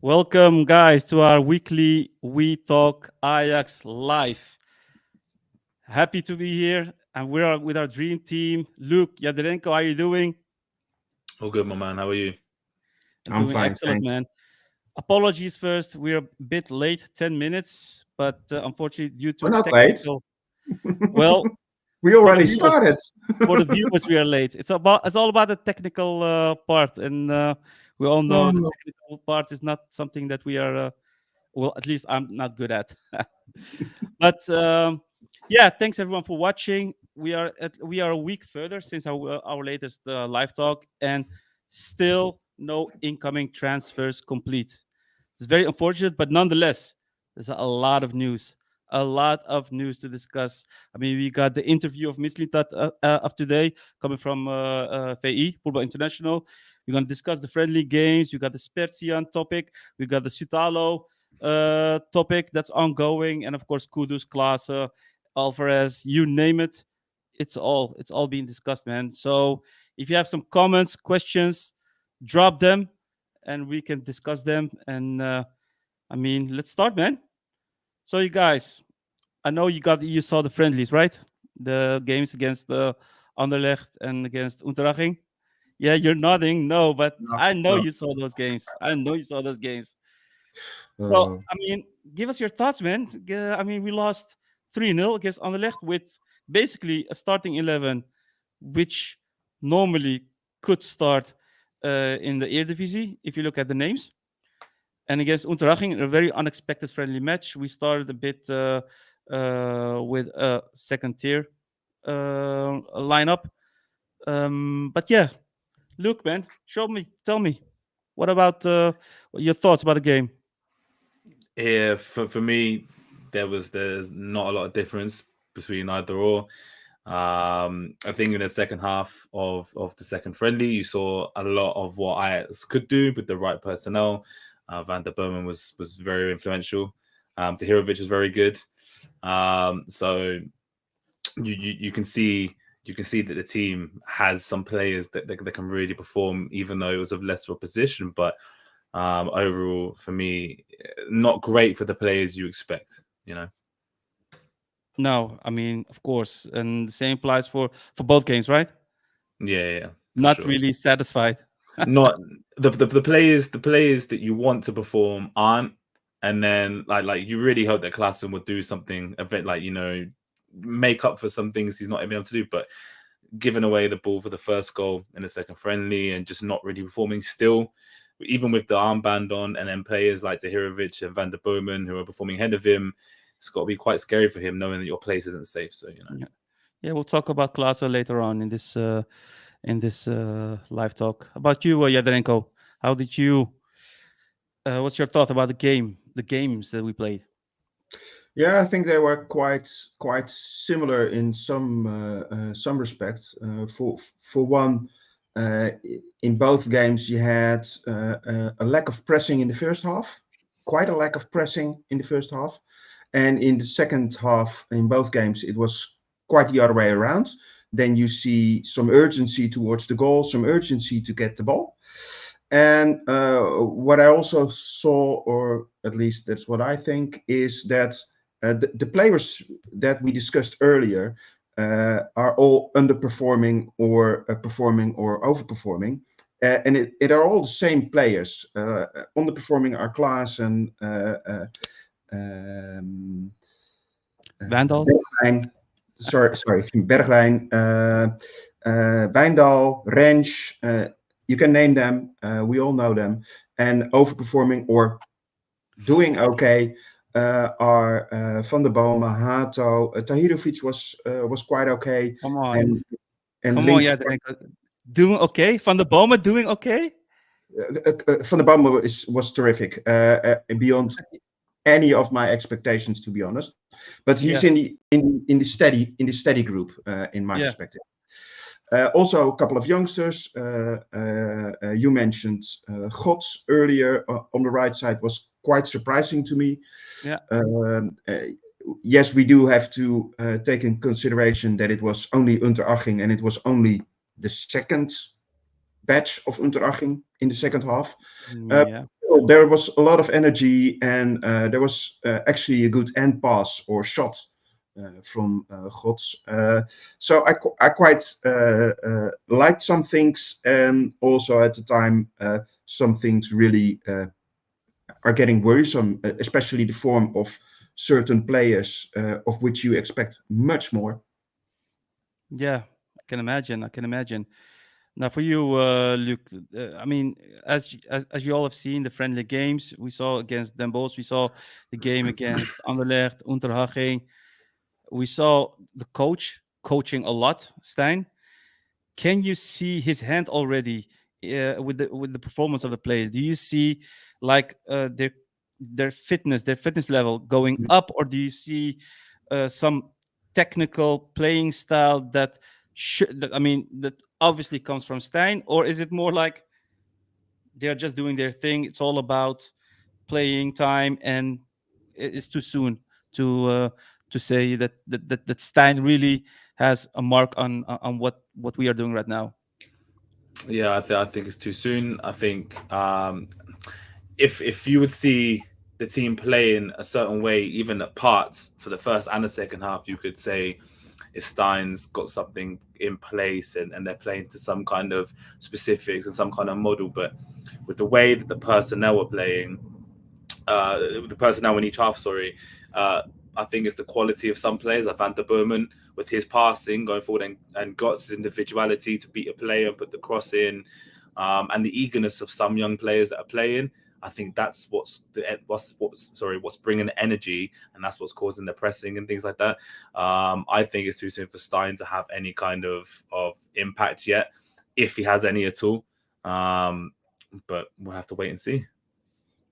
Welcome, guys, to our weekly weTalk Ajax live. Happy to be here, and we are with our dream team. Luke, Yadirenko, how are you doing? All good, my man. How are you? I'm I'm doing fine, excellent, thanks. man. Apologies first, we're a bit late, 10 minutes, but unfortunately, due We're to not late. technical. Well, We for the already viewers, started. we are late. It's all about the technical part, and we all know the Oh, technical part is not something that we are. Well, at least I'm not good at. But yeah, thanks everyone for watching. We are a week further since our latest live talk, and still no incoming transfers complete. It's very unfortunate, but nonetheless, there's a lot of news. A lot of news to discuss. I mean, we got the interview of Mislintat of today coming from VI, Football International. We're going to discuss the friendly games. We got the Spertsyan topic. We got the Sutalo topic that's ongoing. And of course, Kudus, Klaassen, Alvarez, you name it. It's all being discussed, man. So if you have some comments, questions, drop them and we can discuss them. And I mean, let's start, man. So you guys, I know you saw the friendlies, right? The games against the Anderlecht and against Unterhaching. Yeah, you're nodding. No, but no, I know no. you saw those games. I know you saw those games. So Uh, I mean, give us your thoughts, man. I mean, we lost 3-0 against Anderlecht with basically a starting 11, which normally could start in the Eredivisie if you look at the names. And against Unterhaching, a very unexpected friendly match. We started a bit with a second tier lineup. But yeah, Luke, man, tell me, what about your thoughts about the game? Yeah, for me, there's not a lot of difference between either or. I think in the second half of the second friendly, you saw a lot of what Ajax could do with the right personnel. Van der Bomen was very influential. Tahirovic was very good. So you can see that the team has some players that can really perform, even though it was of lesser opposition. But overall, for me, not great for the players you expect. No, I mean, of course, and the same applies for both games, right? Yeah, for Not sure. really satisfied. Not the players that you want to perform aren't, and then like you really hope that Klaassen would do something a bit like make up for some things he's not able to do, but giving away the ball for the first goal in the second friendly and just not really performing still, even with the armband on, and then players like Tahirovic and Van der Bomen who are performing ahead of him, it's got to be quite scary for him knowing that your place isn't safe. So Yeah, we'll talk about Klaassen later on in this live talk. About you, Yadrenko, how did you? What's your thought about the games that we played? yeah, I think they were quite similar in some respects. For one, in both games, you had a lack of pressing in the first half, quite a lack of pressing in the first half, and in the second half, in both games, it was quite the other way around. Then you see some urgency towards the goal, some urgency to get the ball. And what I also saw, or at least that's what I think, is that the players that we discussed earlier are all underperforming or performing or overperforming. And it are all the same players. Underperforming are Klaassen, um, Vandal? Bergwijn, sorry, Bergwijn, Wijndal, Rens, you can name them. We all know them. And overperforming or doing okay are Van der Bomen, Hato, Tahirovic was quite okay. Come on, And come on, Links, Yadrenko. Doing okay? Van der Bomen doing okay? Van der Bomen was terrific, beyond any of my expectations, to be honest. But he's Yeah, in the steady group, in my yeah, perspective. Also, a couple of youngsters. You mentioned Gods earlier on the right side was quite surprising to me. yeah. Yes, we do have to take in consideration that it was only Unterhaching and it was only the second batch of Unterhaching in the second half. Yeah. well, there was a lot of energy, and there was actually a good end pass or shot from Gods. So I quite liked some things, and also at the time, some things really are getting worrisome, especially the form of certain players, of which you expect much more. Yeah, I can imagine. I can imagine. Now, for you, Luke, I mean, as you all have seen, the friendly games we saw against Den Bosch, we saw the game against Anderlecht, Unterhaching. We saw the coach coaching a lot, Stein. Can you see his hand already with the performance of the players? Do you see like their fitness level going up, or do you see some technical playing style that that obviously comes from Stein, or is it more like they're just doing their thing? It's all about playing time, and it's too soon to say that Stein really has a mark on what we are doing right now. Yeah, I think it's too soon. I think if you would see the team playing a certain way, even at parts for the first and the second half, you could say if Stein's got something in place and they're playing to some kind of specifics and some kind of model. But with the way that the personnel were playing, the personnel in each half, I think it's the quality of some players, like Van der Bowman, with his passing going forward and Gott's individuality to beat a player and put the cross in, and the eagerness of some young players that are playing. I think that's what's bringing the energy, and that's what's causing the pressing and things like that. I think it's too soon for Stein to have any kind of impact yet, if he has any at all. But we'll have to wait and see.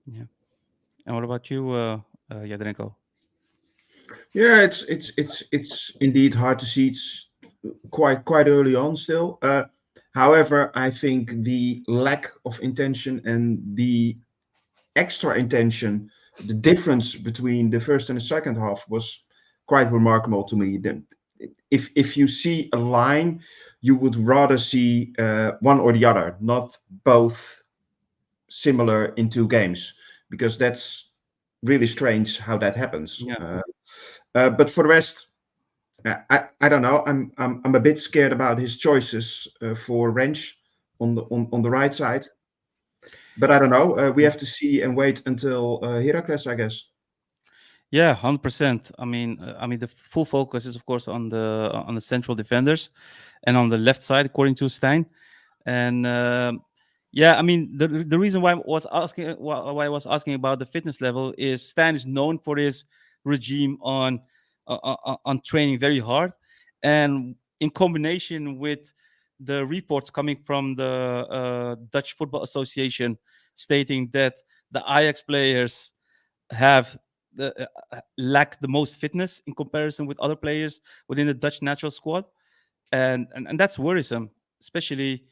Yeah. And what about you, Jadrenko? Yeah, it's indeed hard to see. It's quite early on still. However, I think the lack of intention and the extra intention, the difference between the first and the second half was quite remarkable to me. If you see a line, you would rather see one or the other, not both similar in two games, because that's really strange how that happens. Yeah. But for the rest, I don't know. I'm a bit scared about his choices for Wrench on the right side. But I don't know. We have to see and wait until Heracles, I guess. Yeah, 100%. I mean, the full focus is of course on the central defenders, and on the left side, according to Stein. And yeah, I mean, the reason why I was asking about the fitness level is Stein is known for his regime on training very hard, and in combination with the reports coming from the Dutch Football Association stating that the Ajax players have lack the most fitness in comparison with other players within the Dutch national squad, and that's worrisome, especially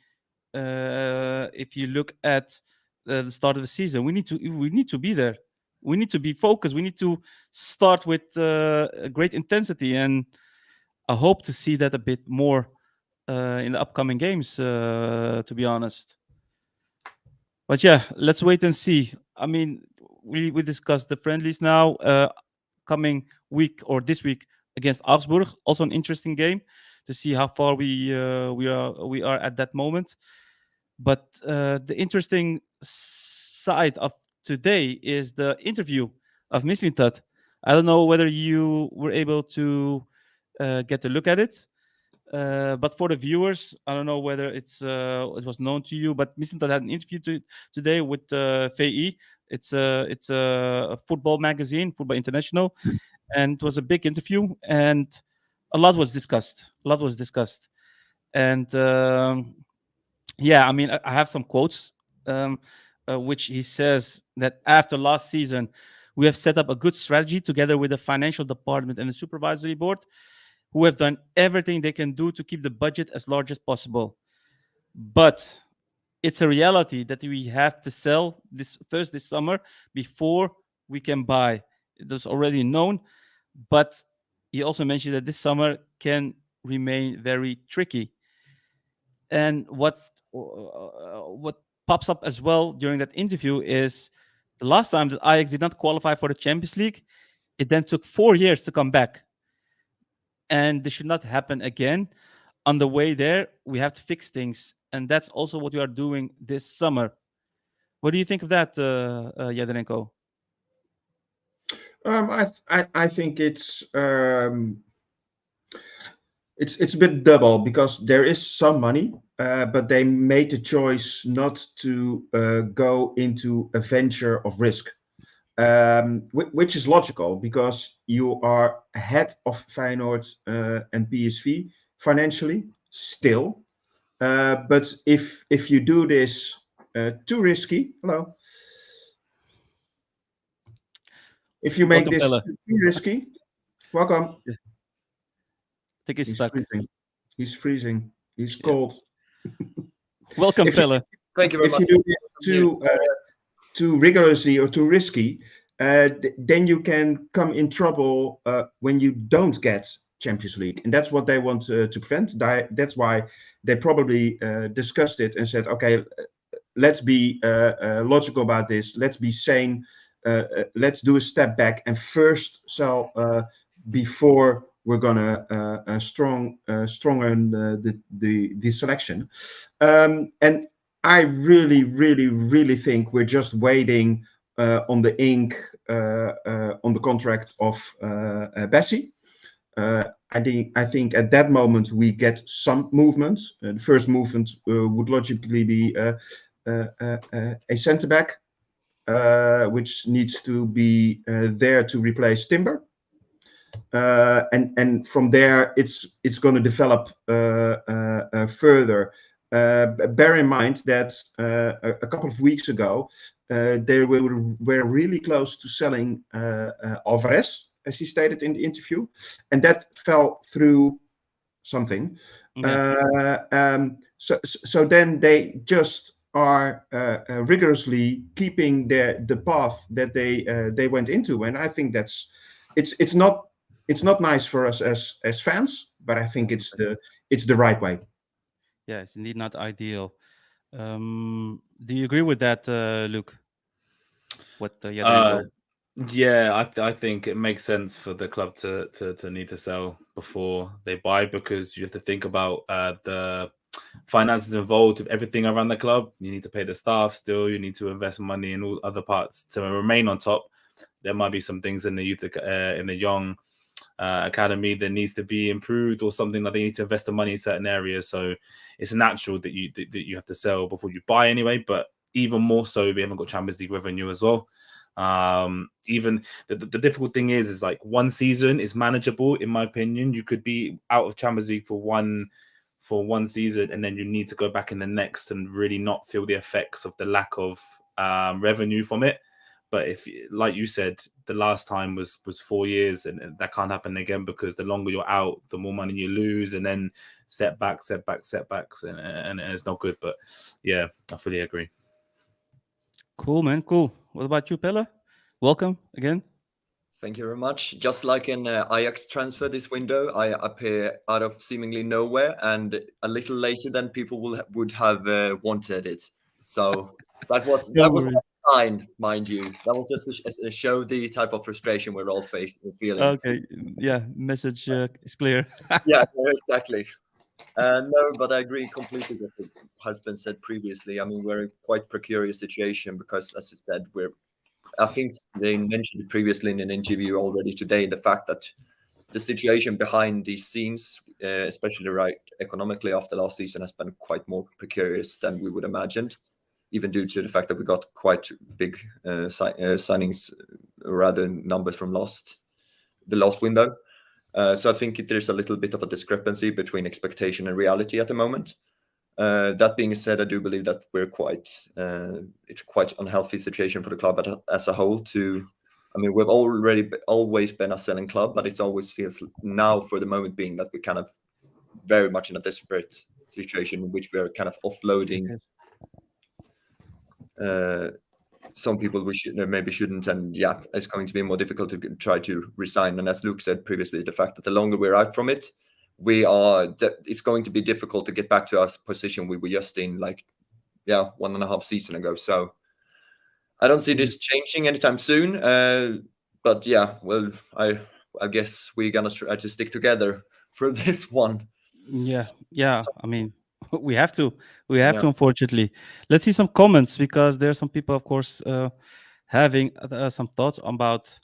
if you look at the start of the season. We need to be there. We need to be focused. We need to start with great intensity, and I hope to see that a bit more in the upcoming games. To be honest, but yeah, let's wait and see. I mean, we discussed the friendlies now. Coming week or this week against Augsburg, also an interesting game to see how far we are at that moment. But the interesting side of today is the interview of Mislintat. I don't know whether you were able to get a look at it. But for the viewers, I don't know whether it was known to you, but Mislintat had an interview today with VE. It's a football magazine, Football International, and it was a big interview, and a lot was discussed. And yeah, I mean, I have some quotes, which he says that after last season, we have set up a good strategy together with the financial department and the supervisory board, who have done everything they can do to keep the budget as large as possible. But it's a reality that we have to sell this summer before we can buy. It was already known, but he also mentioned that this summer can remain very tricky. And what pops up as well during that interview is The last time that Ajax did not qualify for the Champions League, it then took 4 years to come back. And this should not happen again. On the way there, we have to fix things. And that's also what we are doing this summer. What do you think of that, Yadarenko? I think it's a bit double, because there is some money, but they made the choice not to go into a venture of risk, which is logical, because you are ahead of Feyenoord and PSV financially still. But if you do this too risky, if you make Welcome, this fella. too risky, welcome. I think he's stuck. Freezing. He's freezing. He's cold. Welcome, fella. Thank you very If much. you do this too rigorously or too risky, then you can come in trouble when you don't get Champions League, and that's what they want to prevent. That's why they probably discussed it and said, okay, let's be logical about this. Let's be sane. Let's do a step back and first sell before we're gonna stronger the selection. And I really think we're just waiting on the ink on the contract of Bessie. I think at that moment we get some movement. The first movement would logically be a centre back, which needs to be there to replace Timber. And from there it's going to develop further. Bear in mind that a couple of weeks ago they were really close to selling Alvarez, as he stated in the interview, and that fell through something. Okay. So then they just are rigorously keeping the path that they went into, and I think that's it's not nice for us as fans, but I think it's the right way. Yeah, it's indeed not ideal. Do you agree with that, Luke? What yeah, I think it makes sense for the club to need to sell before they buy, because you have to think about the finances involved with everything around the club. You need to pay the staff still. You need to invest money in all other parts to remain on top. There might be some things in the youth, in the young academy that needs to be improved, or something that they need to invest the money in certain areas. So it's natural that you have to sell before you buy anyway. But even more so, we haven't got Champions League revenue as well. Even the difficult thing is like one season is manageable, in my opinion. You could be out of Champions League for one season, and then you need to go back in the next and really not feel the effects of the lack of revenue from it. But if, like you said, the last time was 4 years, and that can't happen again, because the longer you're out, the more money you lose, and then setbacks, and it's not good. But yeah, I fully agree. Cool, man. Cool. What about you, Pelle? Welcome again. Thank you very much. Just like in Ajax transfer this window, I appear out of seemingly nowhere, and a little later than people would have wanted it. So that was a sign, mind you. That was just to show the type of frustration we're all feeling. Okay, yeah, message is clear. Yeah, exactly. No, but I agree completely with what has been said previously. I mean, we're in quite precarious situation because, as you said, I think they mentioned it previously in an interview already today, the fact that the situation behind these scenes, especially right economically after last season, has been quite more precarious than we would imagined, even due to the fact that we got quite big signings, rather numbers from the last window. So I think there's a little bit of a discrepancy between expectation and reality at the moment. That being said, I do believe that it's quite unhealthy situation for the club as a whole. We've always been a selling club, but it always feels now, for the moment being, that we're kind of very much in a desperate situation in which we're kind of offloading some people we maybe shouldn't, and yeah, it's going to be more difficult to try to resign. And as Luke said previously, the fact that the longer we're out from it, it's going to be difficult to get back to our position we were just in 1.5 seasons ago. So I don't see this changing anytime soon. But yeah, well, I guess we're gonna try to stick together through this one. Yeah, I mean, we have to. We have Yeah. to, unfortunately. Let's see some comments, because there are some people, of course, having some thoughts about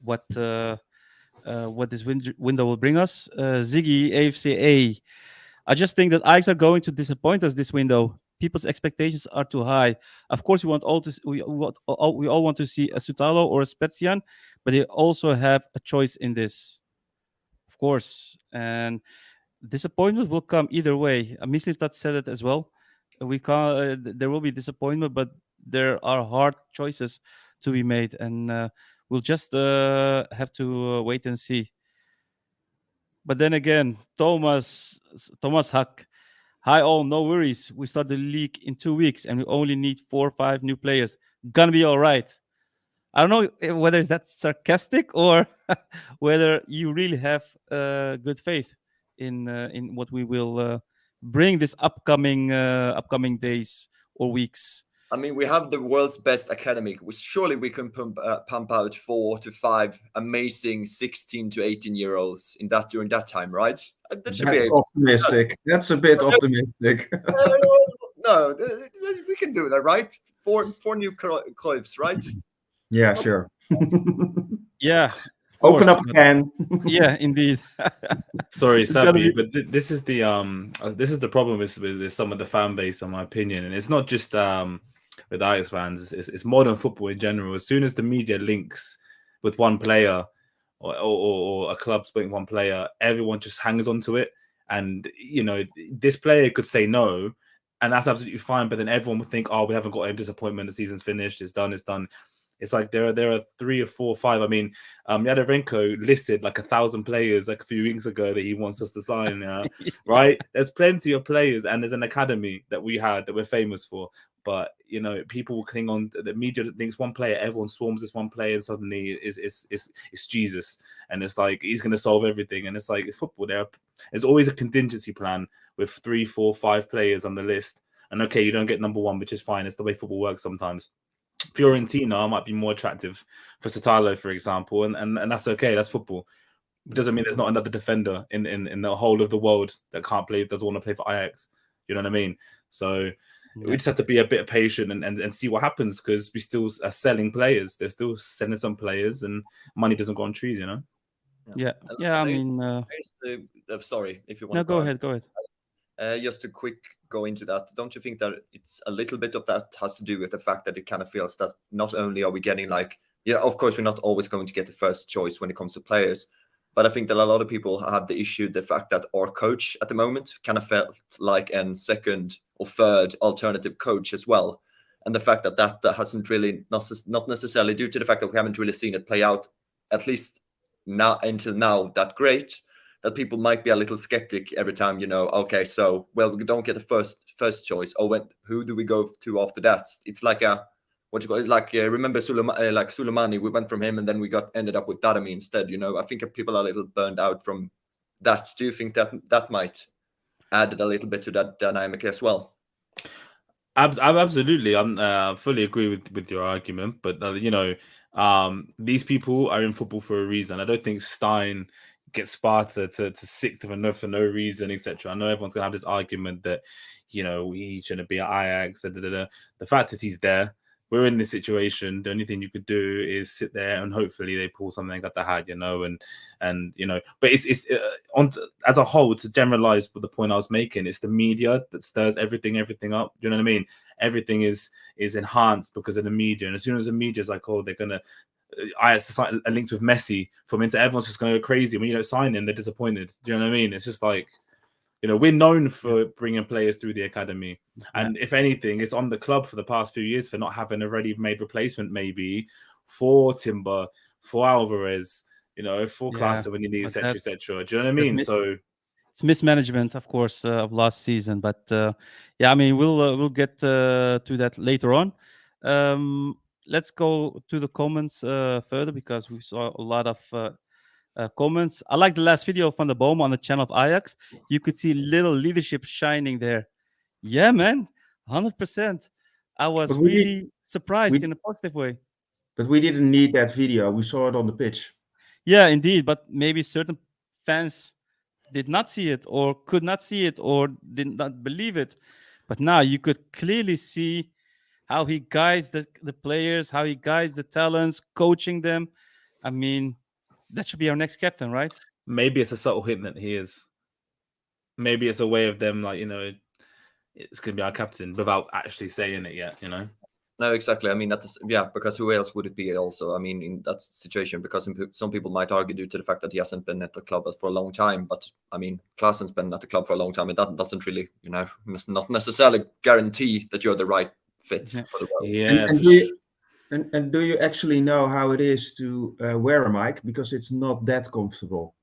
what this window will bring us. Ziggy AFCA. I just think that Ajax are going to disappoint us this window. People's expectations are too high. Of course, we all want to see a Sutalo or a Spertsyan, but they also have a choice in this, of course. And disappointment will come either way. Mislintat said it as well. We can't. There will be disappointment, but there are hard choices to be made, and we'll just have to wait and see. But then again, Thomas Huck. Hi all, no worries. We start the league in 2 weeks, and we only need 4 or 5 new players. Gonna be all right. I don't know whether that's sarcastic or whether you really have good faith in what we will bring this upcoming days or weeks. I mean, we have the world's best academy. Surely we can pump out 4 to 5 amazing 16 to 18-year-olds during that time, right? That should That's be optimistic. That's a bit optimistic. no, we can do that, right? Four new cliffs, right? Yeah, sure. Yeah. Open up a can. Yeah, indeed. Sorry, It's gotta Sabi, be- but this is the problem with some of the fan base, in my opinion, and it's not just with Ajax fans. It's modern football in general. As soon as the media links with one player or a club splitting one player, everyone just hangs on to it. And this player could say no, and that's absolutely fine. But then everyone would think, oh, we haven't got any disappointment. The season's finished. It's done. It's done. It's like there are 3 or 4 or 5. I mean, Yadovenko listed like 1,000 players like a few weeks ago that he wants us to sign. Right? There's plenty of players, and there's an academy that we're famous for. But people will cling on. The media links one player, everyone swarms this one player, and suddenly it's Jesus, and it's like he's going to solve everything. And it's like it's football. There's always a contingency plan with 3, 4, 5 players on the list. And okay, you don't get number 1, which is fine. It's the way football works sometimes. Fiorentina might be more attractive for Šutalo, for example, and that's okay. That's football. It doesn't mean there's not another defender in the whole of the world that can't play, doesn't want to play for Ajax. You know what I mean? So we just have to be a bit patient and see what happens, because we still are selling players. They're still selling some players, and money doesn't go on trees, Yeah. I mean, sorry, if you want. No, go ahead. Go ahead. Just a quick go into that. Don't you think that it's a little bit of that has to do with the fact that it kind of feels that not only are we getting of course we're not always going to get the first choice when it comes to players, but I think that a lot of people have the issue, the fact that our coach at the moment kind of felt like a second or third alternative coach as well. And the fact that hasn't really, not necessarily due to the fact that we haven't really seen it play out, at least now until now, that great, that people might be a little skeptic every time, okay, so, well, we don't get the first choice. Oh, who do we go to after that? It's like remember Suleimani, we went from him and then we ended up with Darami instead, I think people are a little burned out from that. Do you think that might add a little bit to that dynamic as well? Absolutely. I fully agree with your argument, but these people are in football for a reason. I don't think Stein gets Sparta to sixth for no reason, etc. I know everyone's gonna have this argument that he shouldn't be at Ajax. The fact is he's there. We're in this situation. The only thing you could do is sit there and hopefully they pull something that they had, But it's as a whole, to generalize the point I was making, it's the media that stirs everything up. You know what I mean? Everything is enhanced because of the media, and as soon as the media's like, oh, they're gonna. I had a link with Messi from Inter. Everyone's just going to go crazy when you don't sign him. They're disappointed. Do you know what I mean? It's just like, we're known for bringing players through the academy, and if anything, it's on the club for the past few years for not having a ready-made replacement, maybe for Timber, for Alvarez, for Klaassen when you need, etc., etc. Do you know what I mean? So it's mismanagement, of course, of last season. But I mean, we'll get to that later on. Let's go to the comments further, because we saw a lot of comments. I like the last video from the Boom on the channel of Ajax. You could see little leadership shining there. Yeah, man, 100%. I was really surprised in a positive way. But we didn't need that video. We saw it on the pitch. Yeah, indeed. But maybe certain fans did not see it or could not see it or did not believe it. But now you could clearly see how he guides the players, how he guides the talents, coaching them. I mean, that should be our next captain, right? Maybe it's a subtle hint that he is. Maybe it's a way of them, like, it's going to be our captain without actually saying it yet, No, exactly. I mean, because who else would it be also? I mean, in that situation, because some people might argue due to the fact that he hasn't been at the club for a long time. But I mean, Klaasen's been at the club for a long time, and that doesn't really, not necessarily guarantee that you're the right fit for the role. Yeah. And do you actually know how it is to wear a mic? Because it's not that comfortable.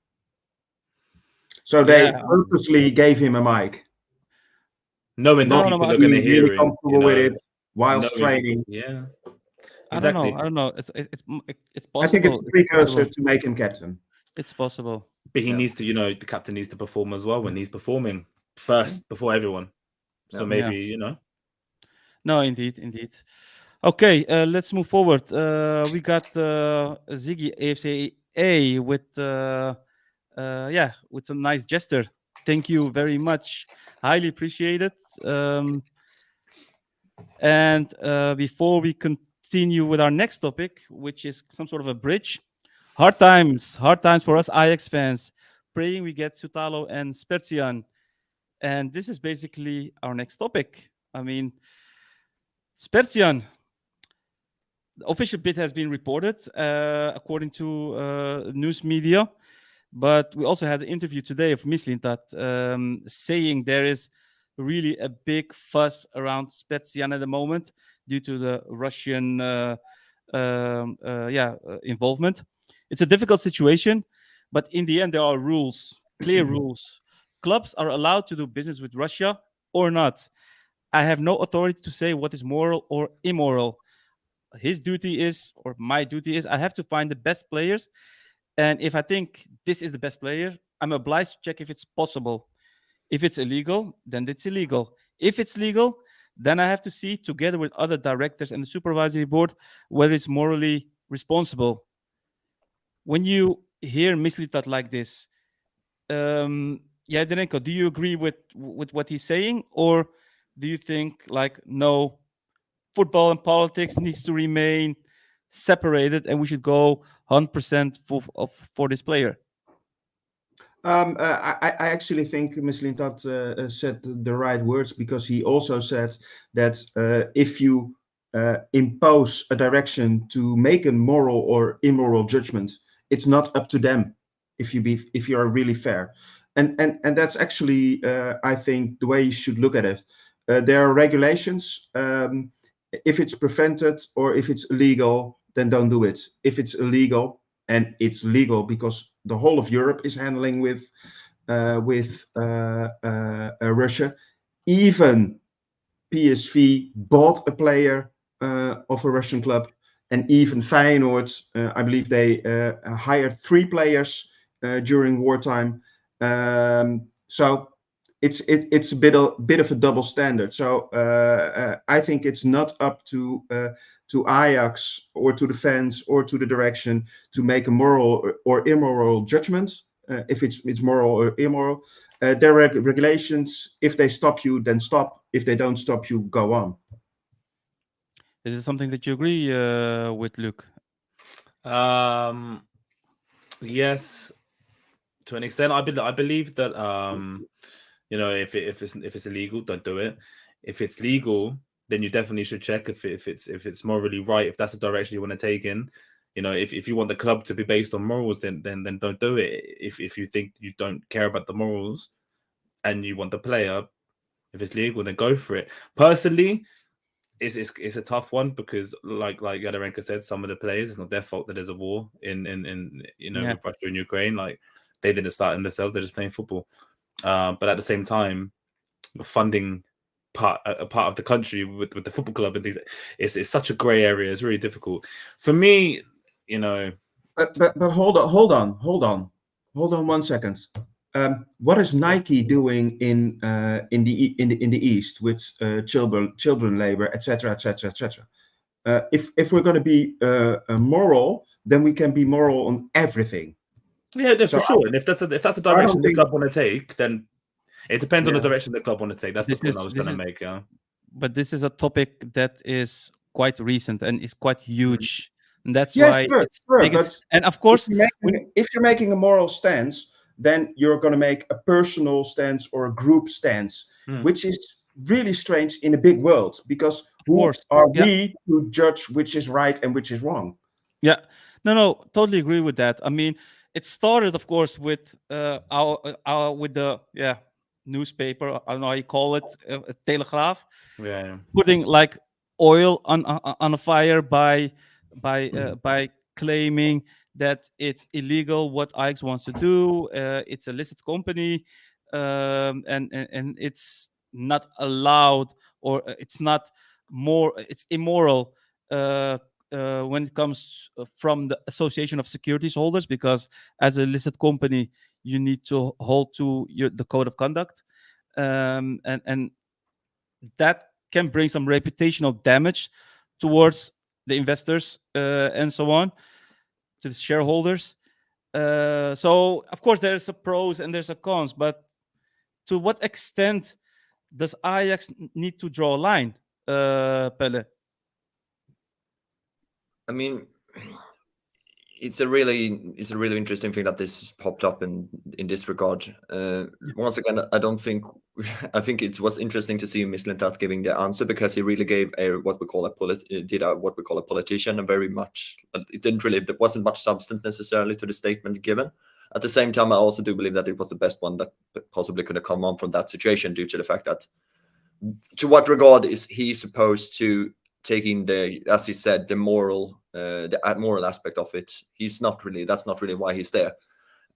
So they purposely gave him a mic. Knowing that people are going to hear really it. Comfortable with it whilst training. Yeah. Exactly. I don't know. It's possible. I think it's a precursor to make him captain. It's possible. But he needs to, the captain needs to perform as well when he's performing first before everyone. So maybe, No, indeed. Okay, let's move forward. We got Ziggy AFCA with some nice gesture. Thank you very much. Highly appreciate it. And before we continue with our next topic, which is some sort of a bridge, hard times for us Ajax fans. Praying we get Šutalo and Spertsyan. And this is basically our next topic. I mean, Spertsyan, the official bid has been reported according to news media, but we also had an interview today of Mislintat saying there is really a big fuss around Spertsyan at the moment due to the Russian involvement. It's a difficult situation, but in the end there are rules, clear rules. Clubs are allowed to do business with Russia or not. I have no authority to say what is moral or immoral. His duty is, or my duty is, I have to find the best players. And if I think this is the best player, I'm obliged to check if it's possible. If it's illegal, then it's illegal. If it's legal, then I have to see together with other directors and the supervisory board whether it's morally responsible. When you hear Mislintat like this, Direnko, do you agree with what he's saying? Or do you think, like, no, football and politics needs to remain separated and we should go 100% for this player? I actually think Mislintat said the right words, because he also said that if you impose a direction to make a moral or immoral judgment, it's not up to them if you are really fair. And that's actually I think the way you should look at it. There are regulations. If it's prevented or if it's illegal, then don't do it. If it's illegal, and it's legal because the whole of Europe is handling with Russia. Even PSV bought a player of a Russian club, and even Feyenoord, I believe they hired 3 players during wartime. So it's a bit of a double standard. So I think it's not up to Ajax or to the fans or to the direction to make a moral or immoral judgment. If it's moral or immoral, there are regulations. If they stop you, then stop. If they don't stop you, go on. Is it something that you agree with, Luke? Yes, to an extent. I believe that if it's illegal, don't do it. If it's legal, then you definitely should check if it's morally right. If that's the direction you want to take in, if you want the club to be based on morals, then don't do it. If you think you don't care about the morals and you want the player, if it's legal, then go for it. Personally, it's a tough one because like Yadorenko said, some of the players, it's not their fault that there's a war in with Russia and Ukraine. Like, they didn't start in themselves; they're just playing football. But at the same time, funding a part of the country with the football club and things, it's such a grey area. It's really difficult for me, But hold on 1 second. What is Nike doing in the East with children labor, etc., etc., etc.? if we're going to be moral, then we can be moral on everything. Yeah, for sure. And if that's the direction the club want to take, then it depends on the direction the club want to take. That's the point I was trying to make. Yeah. But this is a topic that is quite recent and is quite huge. And that's why it's big. But and of course, if you're making a moral stance, then you're going to make a personal stance or a group stance, which is really strange in a big world, because who are we to judge which is right and which is wrong? Yeah, no, totally agree with that. I mean, it started, of course, with our with the newspaper. I don't know how you call it, Telegraaf, putting like oil on a fire by claiming that it's illegal what Ajax wants to do. It's a listed company, and it's not allowed, or it's immoral when it comes from the Association of Securities Holders, because as a listed company you need to hold to the code of conduct, and that can bring some reputational damage towards the investors and so on, to the shareholders. So of course there's a pros and there's a cons, but to what extent does Ajax need to draw a line, Pelle? I mean, it's a really interesting thing that this popped up in this regard. Once again, I think it was interesting to see Mislintat giving the answer, because he really gave what we call a politician, and very much there wasn't much substance necessarily to the statement given. At the same time, I also do believe that it was the best one that possibly could have come on from that situation, due to the fact that to what regard is he supposed to taking the, as he said, the moral aspect of it. That's not really why he's there.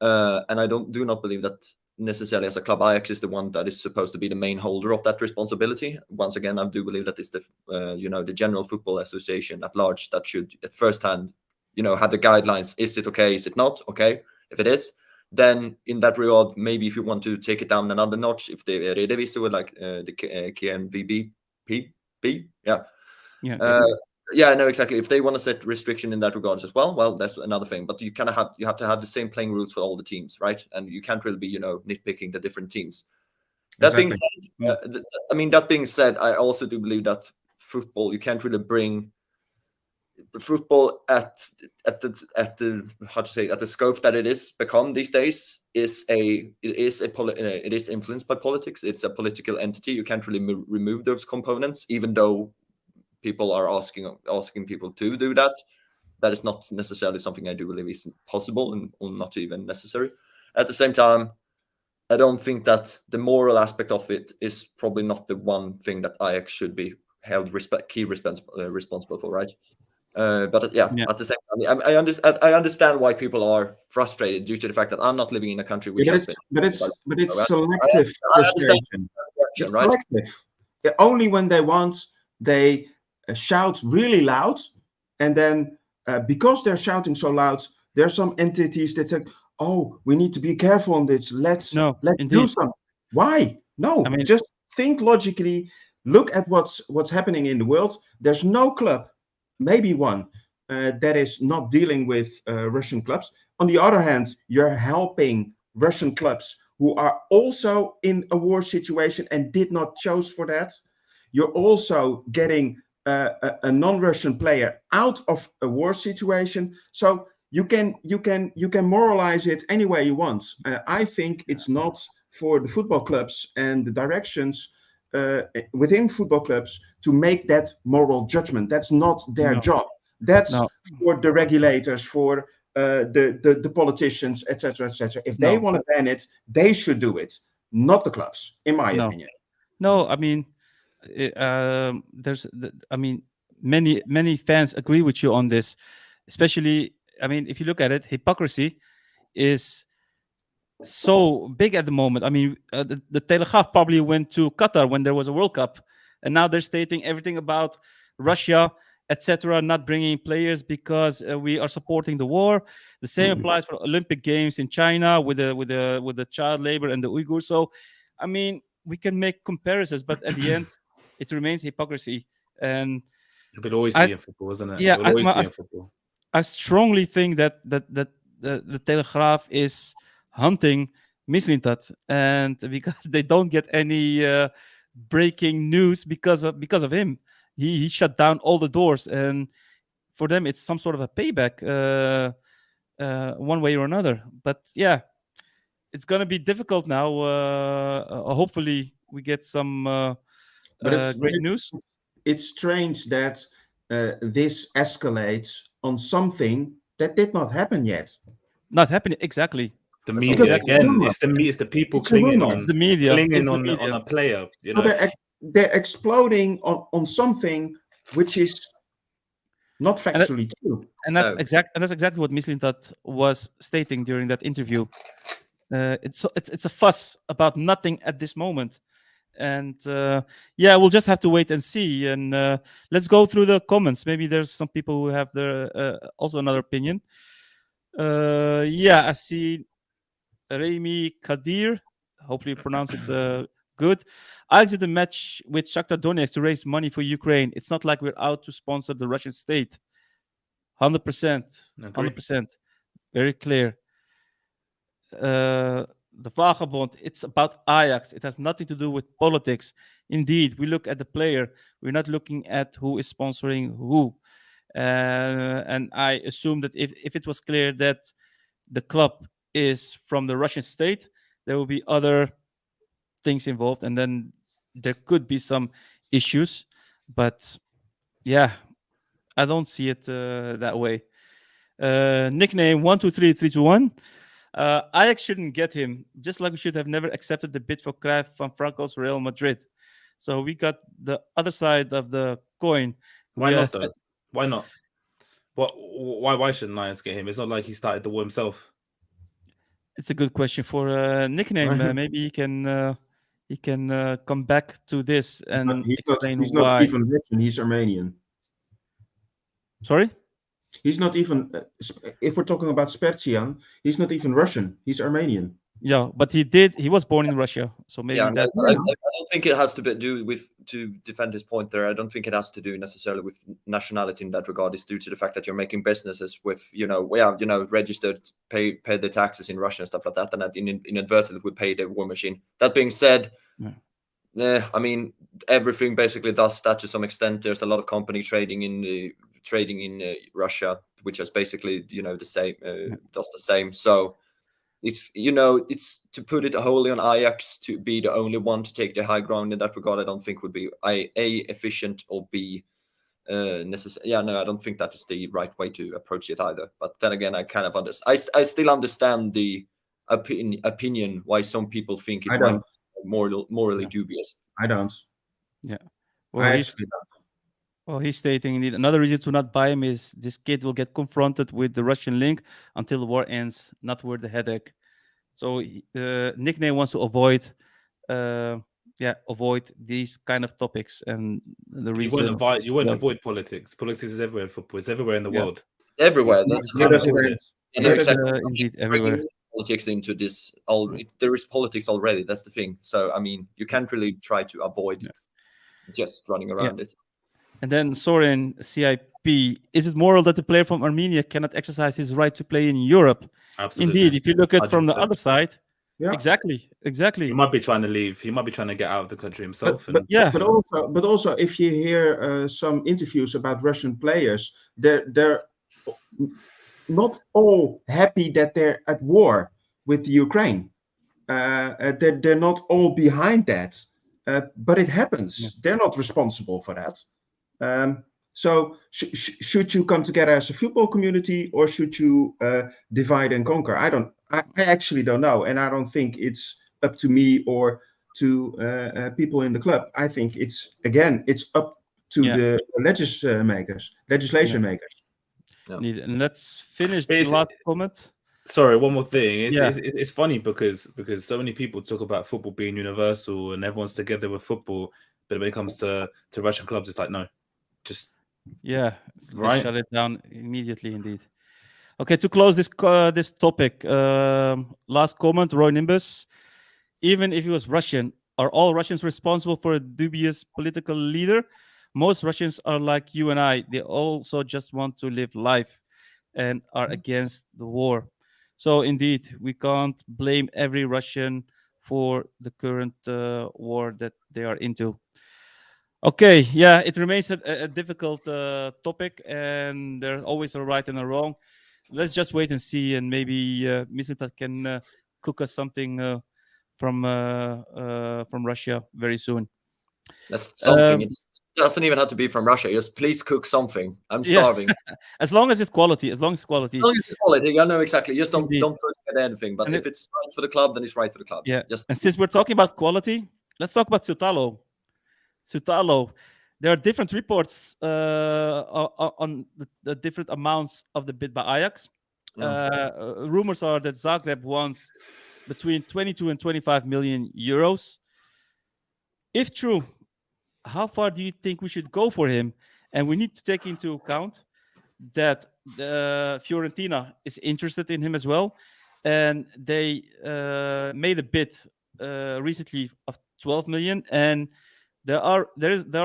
And I do not believe that necessarily as a club Ajax is the one that is supposed to be the main holder of that responsibility. Once again, I do believe that it's the the General Football Association at large that should at first hand have the guidelines. Is it okay? Is it not okay? If it is, then in that regard, maybe if you want to take it down another notch, if the Eredivisie would like the KNVB, no, exactly. If they want to set restriction in that regards as well, that's another thing. But you have to have the same playing rules for all the teams, right? And you can't really be nitpicking the different teams. That being said, that being said, I also do believe that football, you can't really bring football at the scope that it is become these days. It is influenced by politics. It's a political entity. You can't really remove those components, even though people are asking people to do that. That is not necessarily something I do believe is possible and or not even necessary. At the same time, I don't think that the moral aspect of it is probably not the one thing that Ajax should be held responsible for, right? At the same time, I understand why people are frustrated due to the fact that I'm not living in a country which but it's selective frustration. It's selective. Yeah, only when they want, they shout really loud, and then because they're shouting so loud, there are some entities that say, "Oh, we need to be careful on this. Let's do something." Why? No, just think logically. Look at what's happening in the world. There's no club, maybe one, that is not dealing with Russian clubs. On the other hand, you're helping Russian clubs who are also in a war situation and did not choose for that. You're also getting a non-Russian player out of a war situation. So you can moralize it any way you want. I think it's not for the football clubs and the directions within football clubs to make that moral judgment. That's not their job. That's for the regulators, for the politicians, etc., etc. If they want to ban it, they should do it, not the clubs, in my opinion. No, many fans agree with you on this, especially, if you look at it, hypocrisy is so big at the moment. The Telegraaf probably went to Qatar when there was a World Cup, and now they're stating everything about Russia, etc., not bringing players because we are supporting the war. The same applies for Olympic Games in China with the child labor and the Uyghurs. So, we can make comparisons, but at the end, it remains hypocrisy. And It will always I- be in football, isn't it? yeah, It will always I- be I- in football. I strongly think that the Telegraaf is hunting Mislintat, and because they don't get any breaking news because of him, he shut down all the doors, and for them it's some sort of a payback, one way or another. But yeah, it's gonna be difficult now. Hopefully, we get some But great news. it's strange that this escalates on something that did not happen yet. Not happening exactly. The That's media exactly. again. rumor. It's the people It's a rumor. It's the media. It's the on media. a player. You So know, they're exploding on something which is not factually true. And that's No. exactly what Mislintat was stating during that interview. It's a fuss about nothing at this moment, and yeah, we'll just have to wait and see. And let's go through the comments. Maybe there's some people who have their also another opinion. Yeah, I see Remy Kadir. Hopefully, you pronounce it good. Ajax did a match with Shakhtar Donetsk to raise money for Ukraine. It's not like we're out to sponsor the Russian state. 100%. Agree. 100%. Very clear. The Vagabond, it's about Ajax. It has nothing to do with politics. Indeed, we look at the player. We're not looking at who is sponsoring who. And I assume that if it was clear that the club is from the Russian state, there will be other things involved, and then there could be some issues. But yeah, I don't see it that way. Nickname 123-321. Ajax shouldn't get him, just like we should have never accepted the bid for Cruyff van Franco's Real Madrid. So we got the other side of the coin. Why not though? Why not? Why shouldn't Ajax get him? It's not like he started the war himself. It's a good question for Nickname. Maybe he can come back to this and explain he's why. not even Russian, he's Armenian. Sorry? He's not even, if we're talking about Spertsyan, he's not even Russian, he's Armenian. Yeah, but he was born in Russia, so maybe Yeah, that. I don't think it has to do with, to defend his point there. I don't think it has to do necessarily with nationality in that regard. It's due to the fact that you're making businesses with, registered, pay the taxes in Russia and stuff like that, and that inadvertently would pay the war machine. That being said, I mean, everything basically does that to some extent. There's a lot of company trading in Russia, which is basically the same, does the same. So it's to put it wholly on Ajax to be the only one to take the high ground in that regard. I don't think would be A, efficient, or B, necessary. Yeah, no, I don't think that is the right way to approach it either. But then again, I kind of understand. I still understand the opinion why some people think it might be morally dubious. I don't. Yeah. Well, he's stating indeed another reason to not buy him is this kid will get confronted with the Russian link until the war ends, not worth the headache. So Nickname wants to avoid these kind of topics, and the reason you won't avoid politics. Politics is everywhere in football. It's everywhere in the world. It's everywhere. That's indeed everywhere. Politics into this. There is politics already. That's the thing. So I mean, you can't really try to avoid it, just running around it. And then Soren CIP, is it moral that the player from Armenia cannot exercise his right to play in Europe? Absolutely. Indeed, if you look at 100%. from the other side, yeah, exactly. He might be trying to leave. He might be trying to get out of the country himself. But also, if you hear some interviews about Russian players, they're not all happy that they're at war with Ukraine. They're not all behind that, but it happens. Yeah. They're not responsible for that. So should you come together as a football community, or should you divide and conquer? I actually don't know, and I don't think it's up to me or to people in the club. I think it's up to the legislation makers. Yeah. And let's finish the last comment. Sorry, one more thing. It's funny because so many people talk about football being universal and everyone's together with football, but when it comes to Russian clubs, it's like no, just right. Shut it down immediately. Indeed. Okay, to close this topic, last comment, Roy Nimbus. Even if he was Russian, are all Russians responsible for a dubious political leader? most Russians are like you and I. They also just want to live life and are against the war. So indeed, we can't blame every Russian for the current war that they are into. Okay, yeah, it remains a difficult topic, and there's always a right and a wrong. Let's just wait and see, and maybe Mislintat can cook us something from Russia very soon. That's something. Um, It doesn't even have to be from Russia. Just please cook something. I'm yeah, starving. as long as it's quality, as long as it's As quality, long as it's quality, I know exactly. Just don't indeed. forget anything. But And if it's right for the club, then it's right for the club. yeah, Just and since we're talking about quality, let's talk about Sutalo. Sutalo. There are different reports on the different amounts of the bid by Ajax. Rumors are that Zagreb wants between 22 and 25 million euros. If true, how far do you think we should go for him? And we need to take into account that Fiorentina is interested in him as well, and they made a bid recently of 12 million, and there are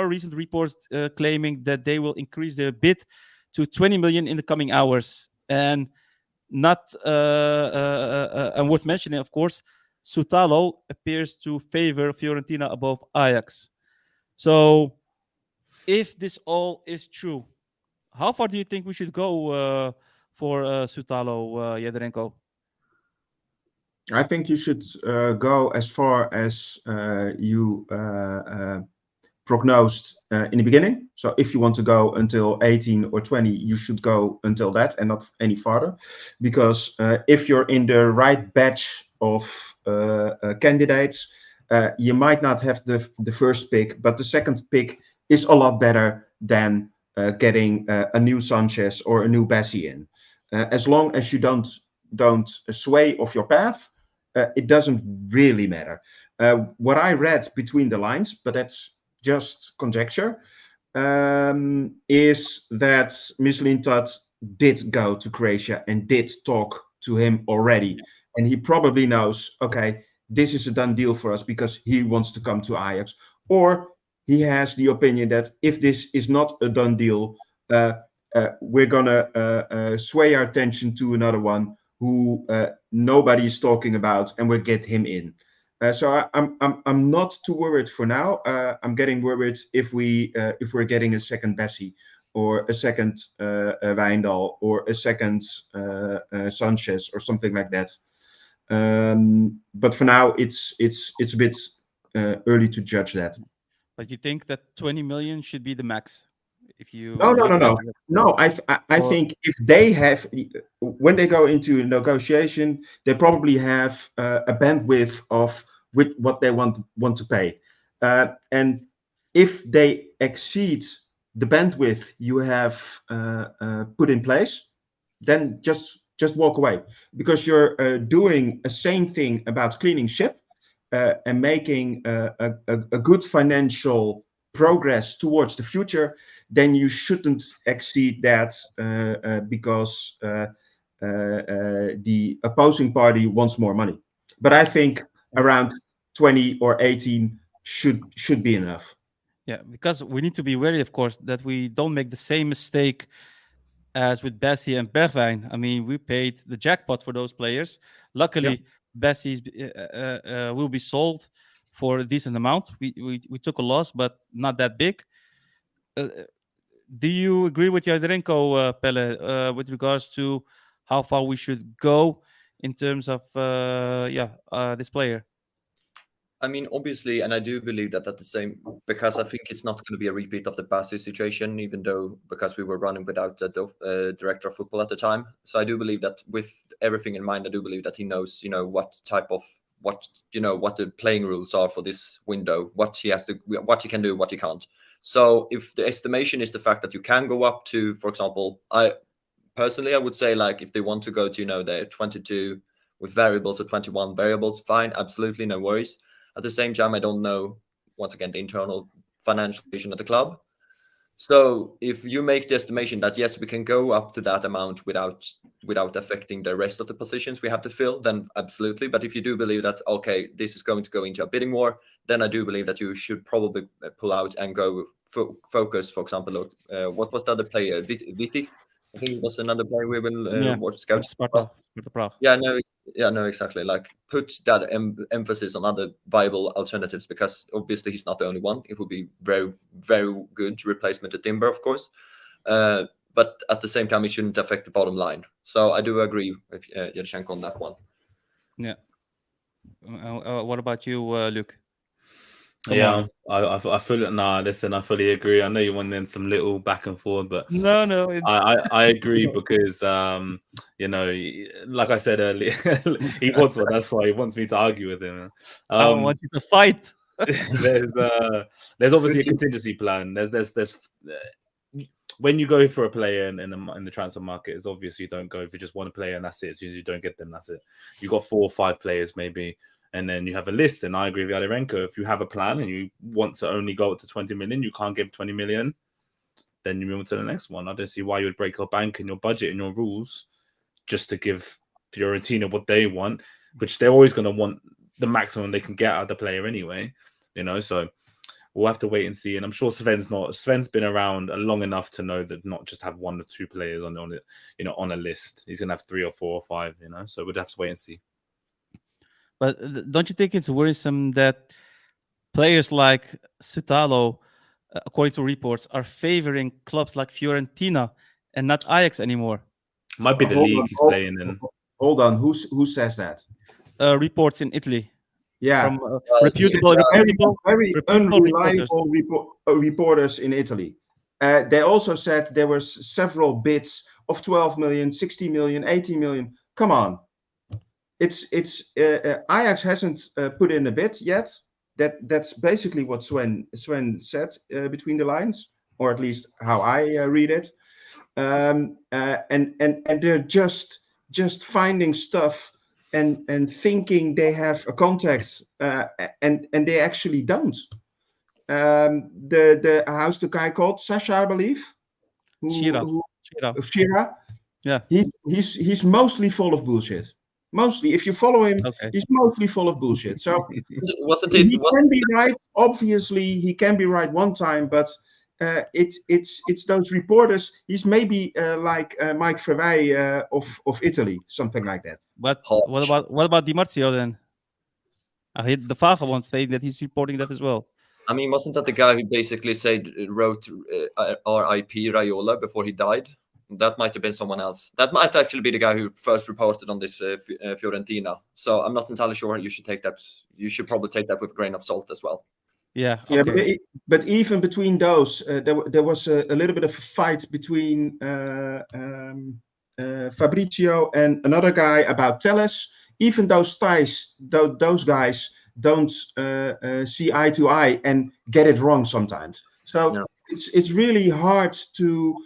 recent reports claiming that they will increase their bid to 20 million in the coming hours. And not and worth mentioning, of course, Sutalo appears to favor Fiorentina above Ajax. So, if this all is true, how far do you think we should go for Sutalo, Yedrenko? I think you should go as far as you prognosed in the beginning. So if you want to go until 18 or 20, you should go until that and not any farther. Because if you're in the right batch of candidates, you might not have the first pick, but the second pick is a lot better than getting a new Sanchez or a new Bessie in. As long as you don't sway off your path, it doesn't really matter. What I read between the lines, but that's just conjecture, is that Mislintat did go to Croatia and did talk to him already. And he probably knows, okay, this is a done deal for us because he wants to come to Ajax. Or he has the opinion that if this is not a done deal, we're going to sway our attention to another one who nobody is talking about, and we'll get him in. So I'm not too worried for now. I'm getting worried if we're getting a second Bessie or a second Wijndal or a second Sanchez or something like that. But for now, it's a bit early to judge that. But you think that 20 million should be the max? If you No. I think if they have, when they go into negotiation, they probably have a bandwidth of with what they want to pay, and if they exceed the bandwidth you have put in place, then just walk away, because you're doing a same thing about cleaning ship and making a good financial progress towards the future. Then you shouldn't exceed that because the opposing party wants more money. But I think around 20 or 18 should be enough. Yeah, because we need to be wary, of course, that we don't make the same mistake as with Bessie and Bergwijn. I mean, we paid the jackpot for those players. Luckily, Bessie's will be sold for a decent amount. We took a loss, but not that big. Do you agree with Yadrenko, Pelle, with regards to how far we should go in terms of this player? I mean, obviously, and I do believe that at the same, because I think it's not going to be a repeat of the Bassi situation, even though because we were running without a director of football at the time. So I do believe that with everything in mind, I do believe that he knows, what type of what the playing rules are for this window, what he can do, what he can't. So if the estimation is the fact that you can go up to, for example, I would say, like, if they want to go to, they're 22 with variables or 21 variables, fine, absolutely, no worries. At the same time, I don't know, once again, the internal financial situation of the club. So if you make the estimation that yes, we can go up to that amount without affecting the rest of the positions we have to fill, then absolutely. But if you do believe that okay, this is going to go into a bidding war, then I do believe that you should probably pull out and go focus. For example, what was the other player? Viti? I think it was another player we will watch scouts. Sparta Prague. Yeah, no, exactly. Like put that emphasis on other viable alternatives, because obviously he's not the only one. It would be very, very good replacement to Timber, of course. But at the same time, it shouldn't affect the bottom line. So I do agree with Yurchenko on that one. Yeah. What about you, Luke? I fully listen. I fully agree. I know you want then some little back and forth, but no, it's... I agree because like I said earlier, he wants one. That's why he wants me to argue with him. I want you to fight. There's obviously a contingency plan. There's when you go for a player in the transfer market, it's obvious you don't go for just one player and that's it. As soon as you don't get them, that's it. You've got 4 or 5 players maybe. And then you have a list, and I agree with Yarenko. If you have a plan and you want to only go up to 20 million, you can't give 20 million, then you move on to the next one. I don't see why you would break your bank and your budget and your rules just to give Fiorentina what they want, which they're always going to want the maximum they can get out of the player anyway. So we'll have to wait and see. And I'm sure Sven's been around long enough to know that not just have 1 or 2 players on a list. He's going to have 3 or 4 or 5. So we'd have to wait and see. But don't you think it's worrisome that players like Sutalo, according to reports, are favoring clubs like Fiorentina and not Ajax anymore? Might be the league he's playing in. Hold on, who says that? Reports in Italy. Yeah, from reputable, very unreliable reporters in Italy. They also said there were several bids of 12 million, 60 million, 80 million. Come on. It's Ajax hasn't put in a bid yet. That's basically what Sven said between the lines, or at least how I read it. And they're just finding stuff and thinking they have a contact, and they actually don't. The how's the guy called? Sasha, I believe. Shira. Yeah. He's mostly full of bullshit. Mostly, if you follow him, he's mostly full of bullshit. So he can be right. Obviously, he can be right one time, but it's those reporters. He's maybe like Mike Verwij of Italy, something like that. But what about Di Marzio then? I heard the Fafa one saying that he's reporting that as well. I mean, wasn't that the guy who basically wrote R.I.P. Raiola before he died? That might have been someone else. That might actually be the guy who first reported on this Fiorentina. So I'm not entirely sure you should take that. You should probably take that with a grain of salt as well. Yeah. Okay. Yeah, but even between those, there was a little bit of a fight between Fabrizio and another guy about Telles. Even those guys don't see eye to eye and get it wrong sometimes. So it's really hard to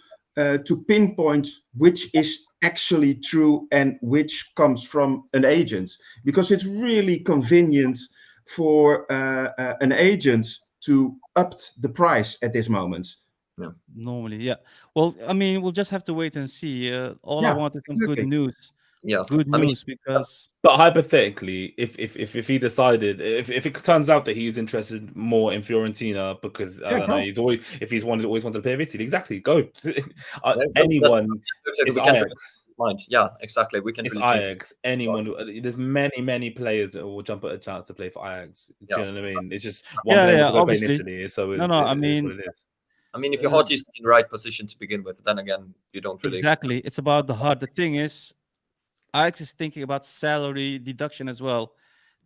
pinpoint which is actually true and which comes from an agent, because it's really convenient for an agent to up the price at this moment. Yeah. Normally, yeah. Well, I mean, we'll just have to wait and see. All I want is some good news. Yeah, good news, because. But hypothetically, if he decided, if it turns out that he's interested more in Fiorentina because I don't know, he's always always wanted to play Italy, exactly, go. Anyone is Ajax. Yeah, exactly. We can. It's really Ajax. Anyone. There's many players that will jump at a chance to play for Ajax. Do you know what I mean? It's just one player to play in Italy. So I mean. I mean, if your heart is in the right position to begin with, then again, you don't really. Exactly. It's about the heart. The thing is, Ajax is thinking about salary deduction as well.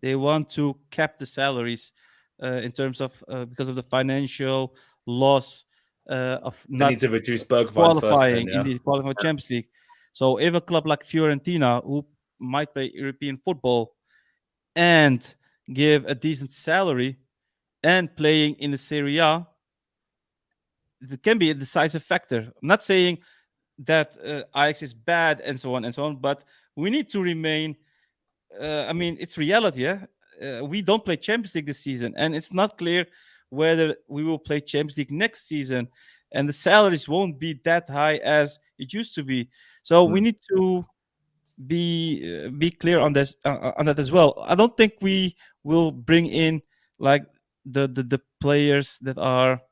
They want to cap the salaries in terms of because of the financial loss of not need to reduce qualifying in the qualifying Champions League. So if a club like Fiorentina, who might play European football and give a decent salary and playing in the Serie A, it can be a decisive factor. I'm not saying that Ajax is bad and so on, but we need to remain. I mean, it's reality. Yeah, we don't play Champions League this season, and it's not clear whether we will play Champions League next season. and the salaries won't be that high as it used to be. So we need to be clear on this on that as well. I don't think we will bring in like the players that are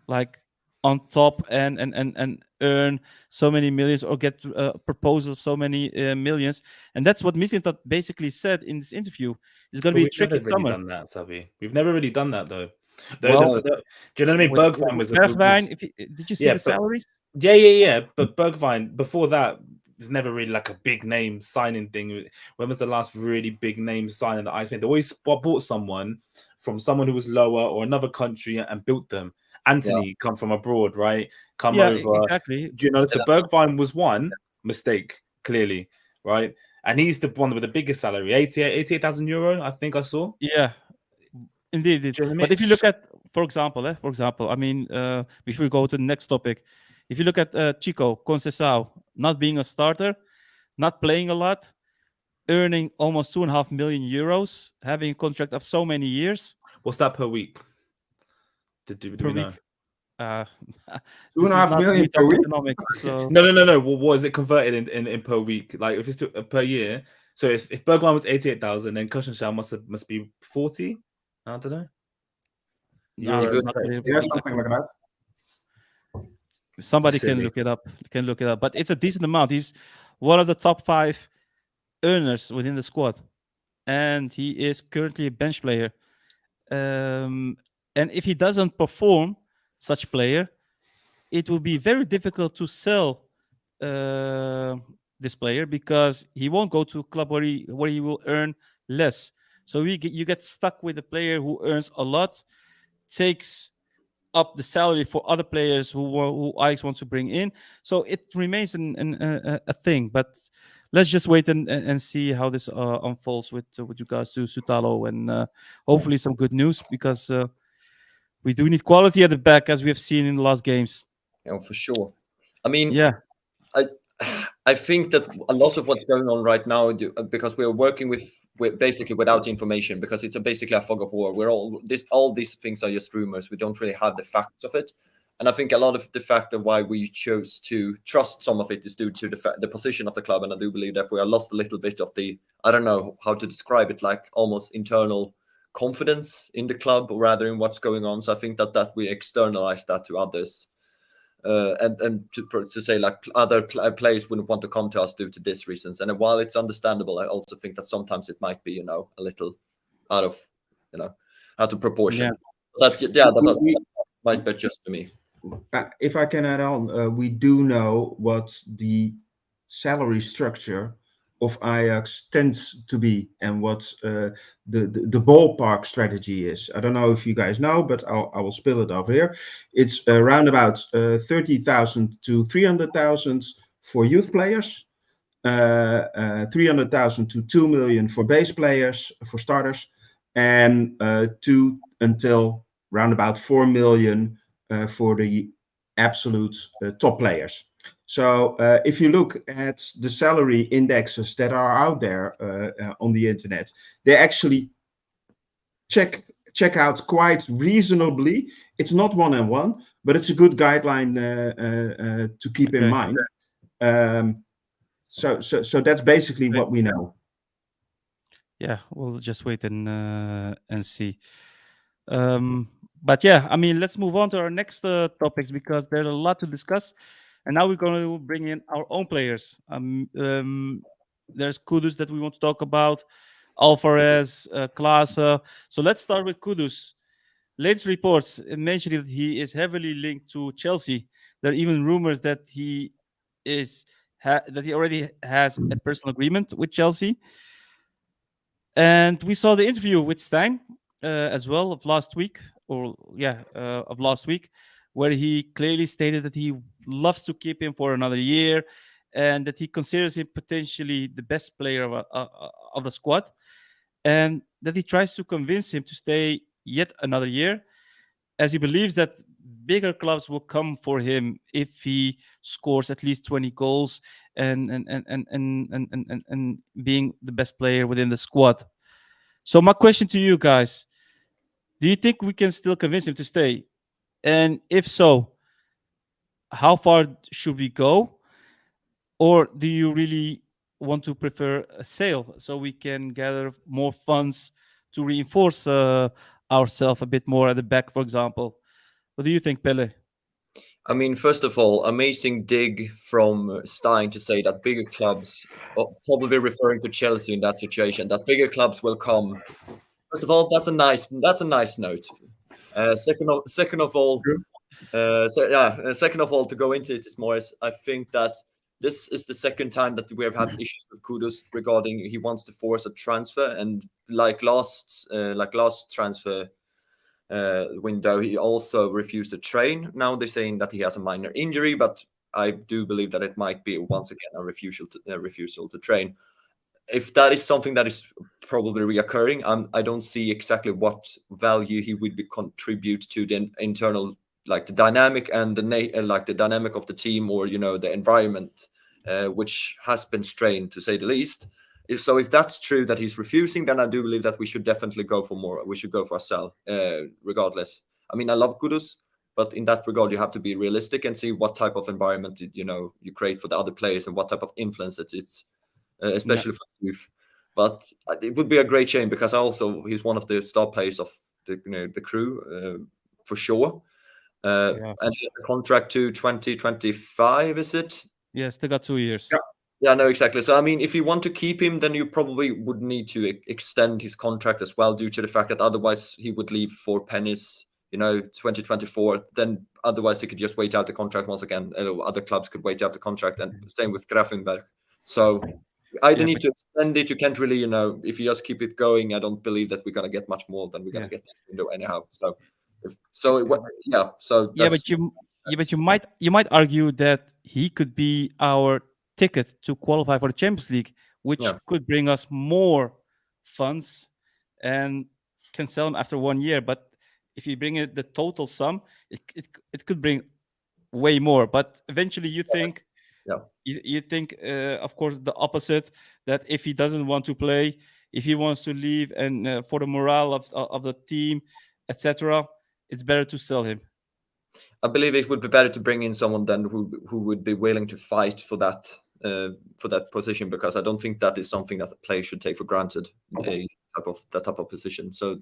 like on top and earn so many millions or get proposals of so many millions. And that's what Mislintat basically said in this interview. It's going to be a we've tricky never really summer. done that, Sabi. We've never really done that though. Well, Do you know what I mean? Bergwijn was Bergwijn, did you see the salaries? Yeah. But Bergwijn before that was never really like a big name signing thing. When was the last really big name signing that Ajax made? They always bought someone from someone who was lower or another country and built them. Anthony come from abroad, right? Come over. Exactly. Do you know? So Bergwijn was one mistake, clearly, right? And he's the one with the biggest salary, 88,000 euro, I think I saw. Yeah, indeed. Do you know what I mean? But if you look at, for example, I mean, before we go to the next topic, if you look at Chico Conceição not being a starter, not playing a lot, earning almost 2.5 million euros, having a contract of so many years. What's that per week? Do per we know? week. 2.5 million per week. So. No. What is it converted in per week? Like if it's per year. So if Bergwijn was 88,000, then Conceição must be 40. I don't know. No, yeah, something like that. Somebody can look it up. But it's a decent amount. He's one of the top 5 earners within the squad, and he is currently a bench player. And if he doesn't perform, such player, it will be very difficult to sell this player because he won't go to a club where he will earn less. So you get stuck with a player who earns a lot, takes up the salary for other players who Ajax wants to bring in. So it remains a thing. But let's just wait and see how this unfolds with regards to Šutalo, and hopefully some good news, because we do need quality at the back, as we have seen in the last games. Yeah, for sure. I mean, yeah, I think that a lot of what's going on right now, because we're working with basically without information, because it's basically a fog of war. All these things are just rumors. We don't really have the facts of it. And I think a lot of the fact of why we chose to trust some of it is due to the position of the club. And I do believe that we have lost a little bit of the, I don't know how to describe it, like almost internal confidence in the club, or rather in what's going on. So I think that we externalize that to others. And to say like other players wouldn't want to come to us due to these reasons. And while it's understandable, I also think that sometimes it might be, a little out of proportion. That might be just to me. If I can add on, we do know what the salary structure of Ajax tends to be, and what the ballpark strategy is. I don't know if you guys know, but I will spill it off here. It's around about 30,000 to 300,000 for youth players, 300,000 to 2 million for base players, for starters, and 2 until around about 4 million for the absolute top players. So if you look at the salary indexes that are out there on the internet, they actually check out quite reasonably. It's not 1-on-1, but it's a good guideline to keep in mind. So that's basically what we know. Yeah, we'll just wait and see. But yeah, I mean, let's move on to our next topics, because there's a lot to discuss. And now we're going to bring in our own players. There's Kudus that we want to talk about, Alvarez, Klaassen. So let's start with Kudus. Latest reports mention that he is heavily linked to Chelsea. There are even rumors that he already has a personal agreement with Chelsea. And we saw the interview with Stein as well of last week, where he clearly stated that he loves to keep him for another year, and that he considers him potentially the best player of the squad, and that he tries to convince him to stay yet another year, as he believes that bigger clubs will come for him if he scores at least 20 goals and being the best player within the squad. So my question to you guys, do you think we can still convince him to stay? And if so, how far should we go, or do you really want to prefer a sale so we can gather more funds to reinforce ourselves a bit more at the back, for example? What do you think, Pelle? I mean, first of all, amazing dig from Stein to say that bigger clubs, probably referring to Chelsea in that situation, that bigger clubs will come. First of all, that's a nice note. Second of all, second of all, to go into it is more. I think that this is the second time that we have had issues with Kudus regarding he wants to force a transfer, and like last transfer window, he also refused to train. Now they're saying that he has a minor injury, but I do believe that it might be once again a refusal to train. If that is something that is probably reoccurring, I don't see exactly what value he would contribute to the internal, like the dynamic and the dynamic of the team, or the environment, which has been strained to say the least. If that's true that he's refusing, then I do believe that we should definitely go for more. We should go for a sell, regardless. I mean, I love Kudus, but in that regard, you have to be realistic and see what type of environment you create for the other players and what type of influence it's especially for youth. But it would be a great shame because he's one of the star players of the crew, for sure. And he has a contract to 2025, is it? Yes, they got 2 years. Yeah, no, exactly. So, I mean, if you want to keep him, then you probably would need to extend his contract as well, due to the fact that otherwise he would leave for pennies, 2024. Then otherwise they could just wait out the contract once again. Other clubs could wait out the contract, and same with Grafenberg. So either need to extend it. You can't really, if you just keep it going, I don't believe that we're going to get much more than we're going to get this window anyhow. But you might argue that he could be our ticket to qualify for the Champions League, which could bring us more funds and can sell them after 1 year. But if you bring it the total sum, it could bring way more. But eventually, you think, of course, the opposite, that if he doesn't want to play, if he wants to leave, and for the morale of the team, etc., it's better to sell him. I believe it would be better to bring in someone then who would be willing to fight for that position, because I don't think that is something that a player should take for granted, that type of position. So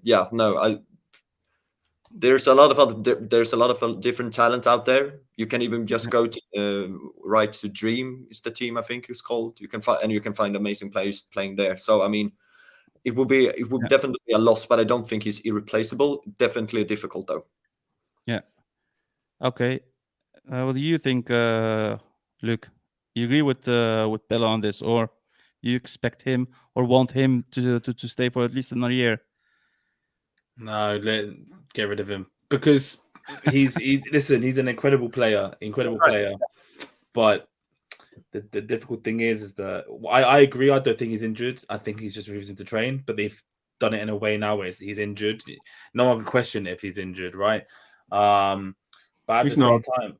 there's a lot of different talent out there. You can even just go to Right to Dream is the team I think it's called. You can find amazing players playing there. So I mean, it would definitely be a loss, but I don't think he's irreplaceable. Definitely difficult though. Yeah. Okay. What do you think, Luke? You agree with Pelle on this, or you expect him or want him to stay for at least another year? No, get rid of him, because he's an incredible player, but the difficult thing is that I agree. I don't think he's injured. I think he's just refusing to train, but they've done it in a way now where he's injured. No one can question if he's injured, right? But at the same time,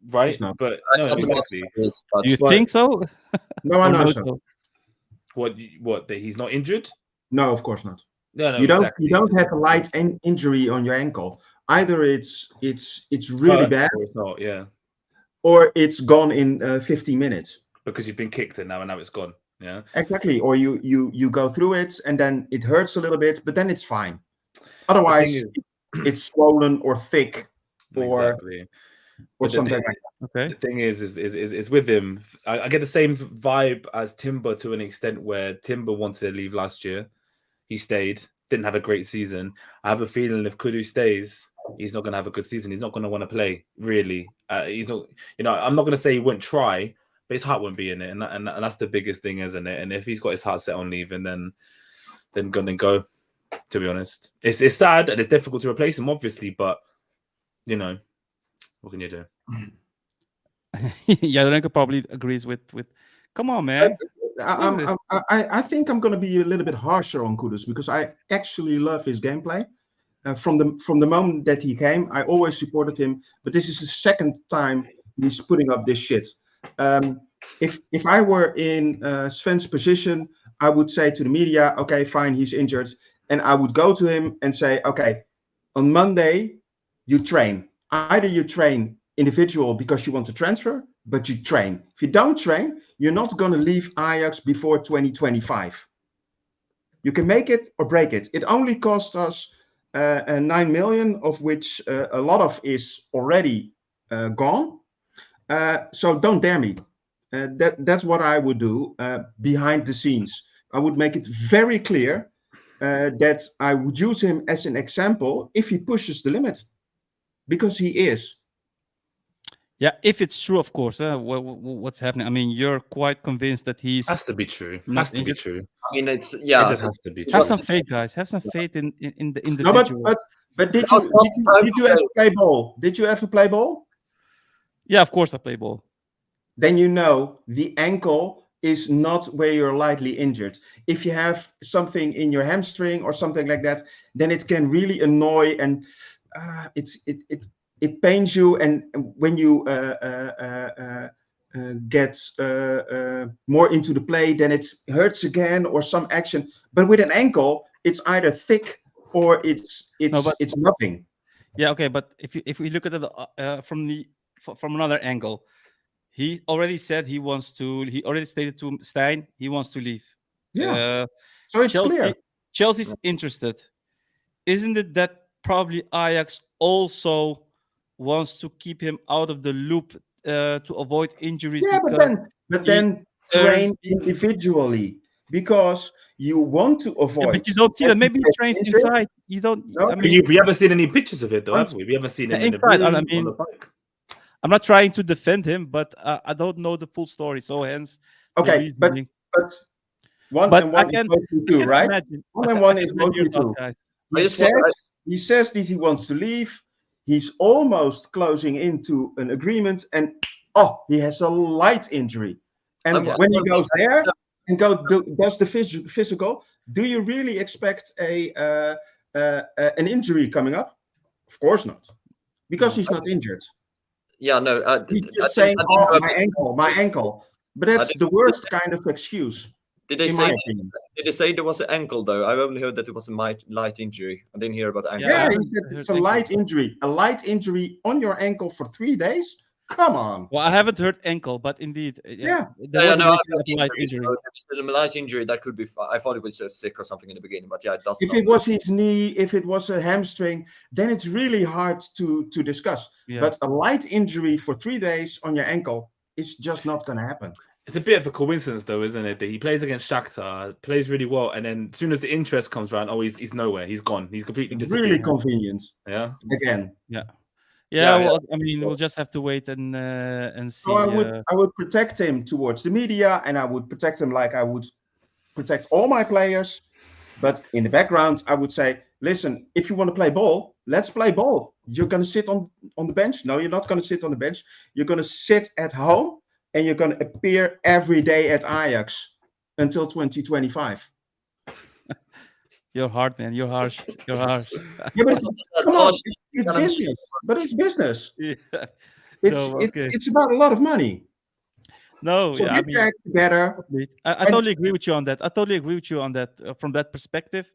right? But no, exactly. Do you think so? No, I know so. What? That he's not injured? No, of course not. No, you don't have a light injury on your ankle. Either it's really bad, or it's not, or it's gone in 15 minutes. Because you've been kicked in now, and now it's gone. Yeah, exactly. Or you go through it, and then it hurts a little bit, but then it's fine. Otherwise, it's swollen or thick, or something like that. Okay. The thing is with him, I get the same vibe as Timber to an extent, where Timber wanted to leave last year. He stayed, didn't have a great season. I have a feeling if Kudus stays, he's not going to have a good season. He's not going to want to play, really. He's not, I'm not going to say he wouldn't try, but his heart won't be in it. And that's the biggest thing, isn't it? And if he's got his heart set on leaving, then go, to be honest. It's sad and it's difficult to replace him, obviously, but, what can you do? Renke probably agrees with come on, man. I think I'm going to be a little bit harsher on Kudus, because I actually love his gameplay. From the moment that he came, I always supported him. But this is the second time he's putting up this shit. If I were in Sven's position, I would say to the media, okay, fine, he's injured. And I would go to him and say, okay, on Monday, you train. Either you train individual because you want to transfer, but you train. If you don't train, you're not going to leave Ajax before 2025. You can make it or break it. It only cost us 9 million, of which a lot of is already gone. So don't dare me. That's what I would do behind the scenes. I would make it very clear that I would use him as an example if he pushes the limit, because he is. Yeah, if it's true, of course. What's happening? I mean, you're quite convinced that he's Has to be true. not Has to be injured. true. I mean, it's It yeah. just has to be true. Have some faith, guys. Have some faith in the No, individual. but did Now's not the time you for ever faith. play ball? Did you ever play ball? Yeah, of course I play ball. Then you know the ankle is not where you're lightly injured. If you have something in your hamstring or something like that, then it can really annoy, and it pains you. And when you get more into the play, then it hurts again, or some action. But with an ankle, it's either thick or it's nothing. Yeah, okay, but if we look at it from another angle, he already said he wants to. He already stated to Stein he wants to leave. Yeah. So it's clear. Chelsea's interested. Isn't it that probably Ajax also wants to keep him out of the loop to avoid injuries? Yeah, but then train he- individually, because you want to Yeah, avoid. but you don't see that. Maybe he trains injury. inside. You don't. No, I But mean, we haven't seen any pictures of it, though, have we? We haven't seen him in the inside, room, I mean, on the bike. I'm not trying to defend him, but I don't know the full story. So hence, the Okay, but reasoning. one But and I one can- is mostly I two, can right? imagine- One I and can- one I is can imagine your mostly thoughts, two. guys. He says that he wants to leave. He's almost closing into an agreement, and he has a light injury. And Okay. when he goes there and does the physical, do you really expect an injury coming up? Of course not, because he's not injured. Yeah, no. He's I just saying, think- I my think- ankle, my ankle. But that's think the it's- worst kind of excuse, Did they in say? my opinion. Did they say there was an ankle though? I've only heard that it was a light injury. I didn't hear about ankle. Yeah, I he haven't said heard it's a ankle. light injury. A light injury on your ankle for 3 days? Come on. Well, I haven't heard ankle, but indeed, Yeah. there was no, a I've mention heard of light injuries, injury. so if it's a light injury, that could be. I thought it was just sick or something in the beginning, but yeah, it doesn't. If it was his knee, if it was a hamstring, then it's really hard to discuss. Yeah. But a light injury for 3 days on your ankle is just not going to happen. It's a bit of a coincidence, though, isn't it? That he plays against Shakhtar, plays really well, and then as soon as the interest comes around, he's nowhere. He's gone. He's completely disappeared. Really convenient. Yeah. Again. Yeah, Yeah, well, I mean, we'll just have to wait and see. So I would protect him towards the media, and I would protect him like I would protect all my players. But in the background, I would say, listen, if you want to play ball, let's play ball. You're going to sit on the bench? No, you're not going to sit on the bench. You're going to sit at home, and you're going to appear every day at Ajax until 2025. You're hard, man. You're harsh. You're harsh. Yeah, but come on, it's Kind of- business. But it's business. Yeah. It's No, okay. it's about a lot of money. No, So yeah, I get mean, your act together. I totally agree with you on that. I totally agree with you on that from that perspective.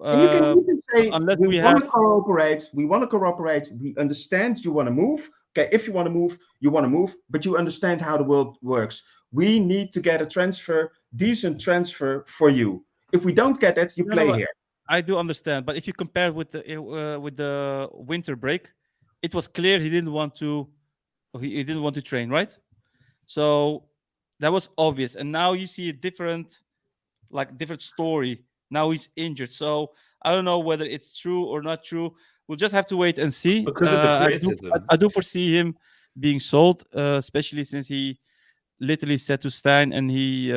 And you can say, unless we we want to have- cooperate. We want to cooperate. We understand you want to move. Okay, if you want to move, you want to move, but you understand how the world works. We need to get a decent transfer for you. If we don't get that, you No, play no, here. I do understand, but if you compare with the winter break, it was clear he didn't want to train, right? So that was obvious, and now you see a different story. Now he's injured, so I don't know whether it's true or not true. We'll just have to wait and see. Because of the criticism. I do foresee him being sold, especially since he literally said to Stein, and he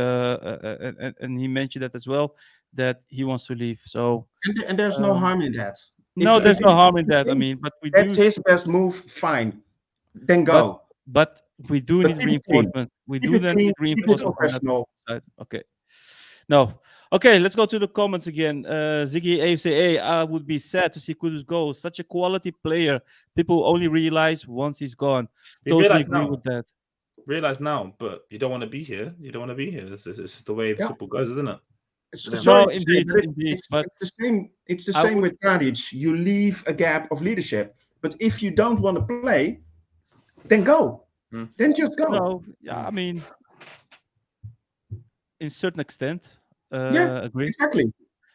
mentioned that as well, that he wants to leave. So And there's no harm in that. no, If- there's if no you harm in that. I think mean, but we that's do, his best move, fine. Then go. but we do But need keep it clean. reinforcement. We Keep do it then clean, need keep it reinforcement from that professional. side. Okay. No. Okay, let's go to the comments again. Ziggy AFCA, I would be sad to see Kudus go. Such a quality player. People only realize once he's gone. You Totally realise agree now. with that. Realize now, but you don't want to be here. You don't want to be here. It's just the way Yeah. football goes, isn't it? Sorry No, to say, indeed, but indeed, It's but the same. It's the I same would- with Karud. You leave a gap of leadership. But if you don't want to play, then go. Hmm. Then just go. No, yeah, I mean, in certain extent, agree. Exactly.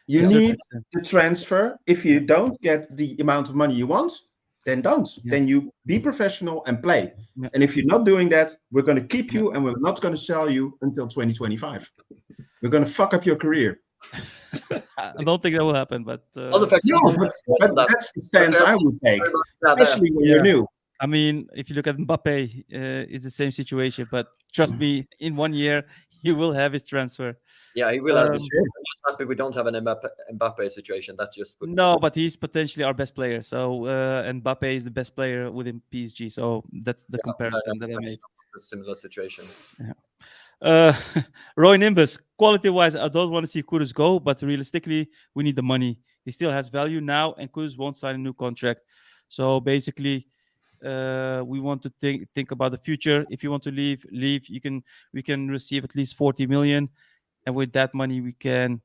You In certain need extent. the transfer. If you don't get the amount of money you want, then don't. Yeah. Then you be professional and play. Yeah. And if you're not doing that, we're going to keep you and we're not going to sell you until 2025. We're going to fuck up your career. I don't think that will happen, but Other factors. No, but that's the stance I would take, especially when you're new. I mean, if you look at Mbappe, it's the same situation. But trust me, in 1 year, he will have his transfer. Yeah, he will have his. I'm just happy we don't have an Mbappe situation. That's just no, but he's potentially our best player. So and Mbappe is the best player within PSG. So that's the comparison that I made. A similar situation. Yeah. Roy Nimbus, quality-wise, I don't want to see Kudus go, but realistically, we need the money. He still has value now, and Kudus won't sign a new contract. So basically, we want to think about the future. If you want to leave. We can receive at least 40 million, and with that money, we can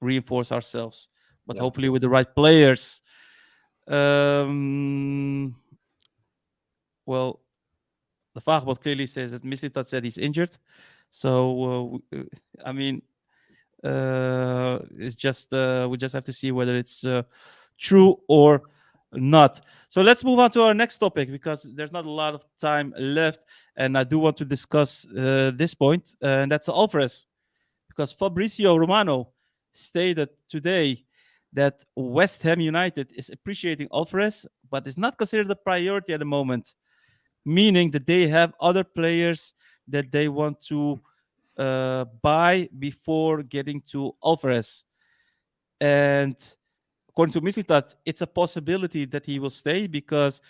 reinforce ourselves. But hopefully, with the right players. Well, the Vagebond clearly says that Mislitat said he's injured. So, I mean, it's just we just have to see whether it's true or not. So let's move on to our next topic because there's not a lot of time left, and I do want to discuss this point, and that's Alvarez, because Fabrizio Romano stated today that West Ham United is appreciating Alvarez, but is not considered a priority at the moment, meaning that they have other players that they want to buy before getting to Alvarez. And according to Mislitat, it's a possibility that he will stay because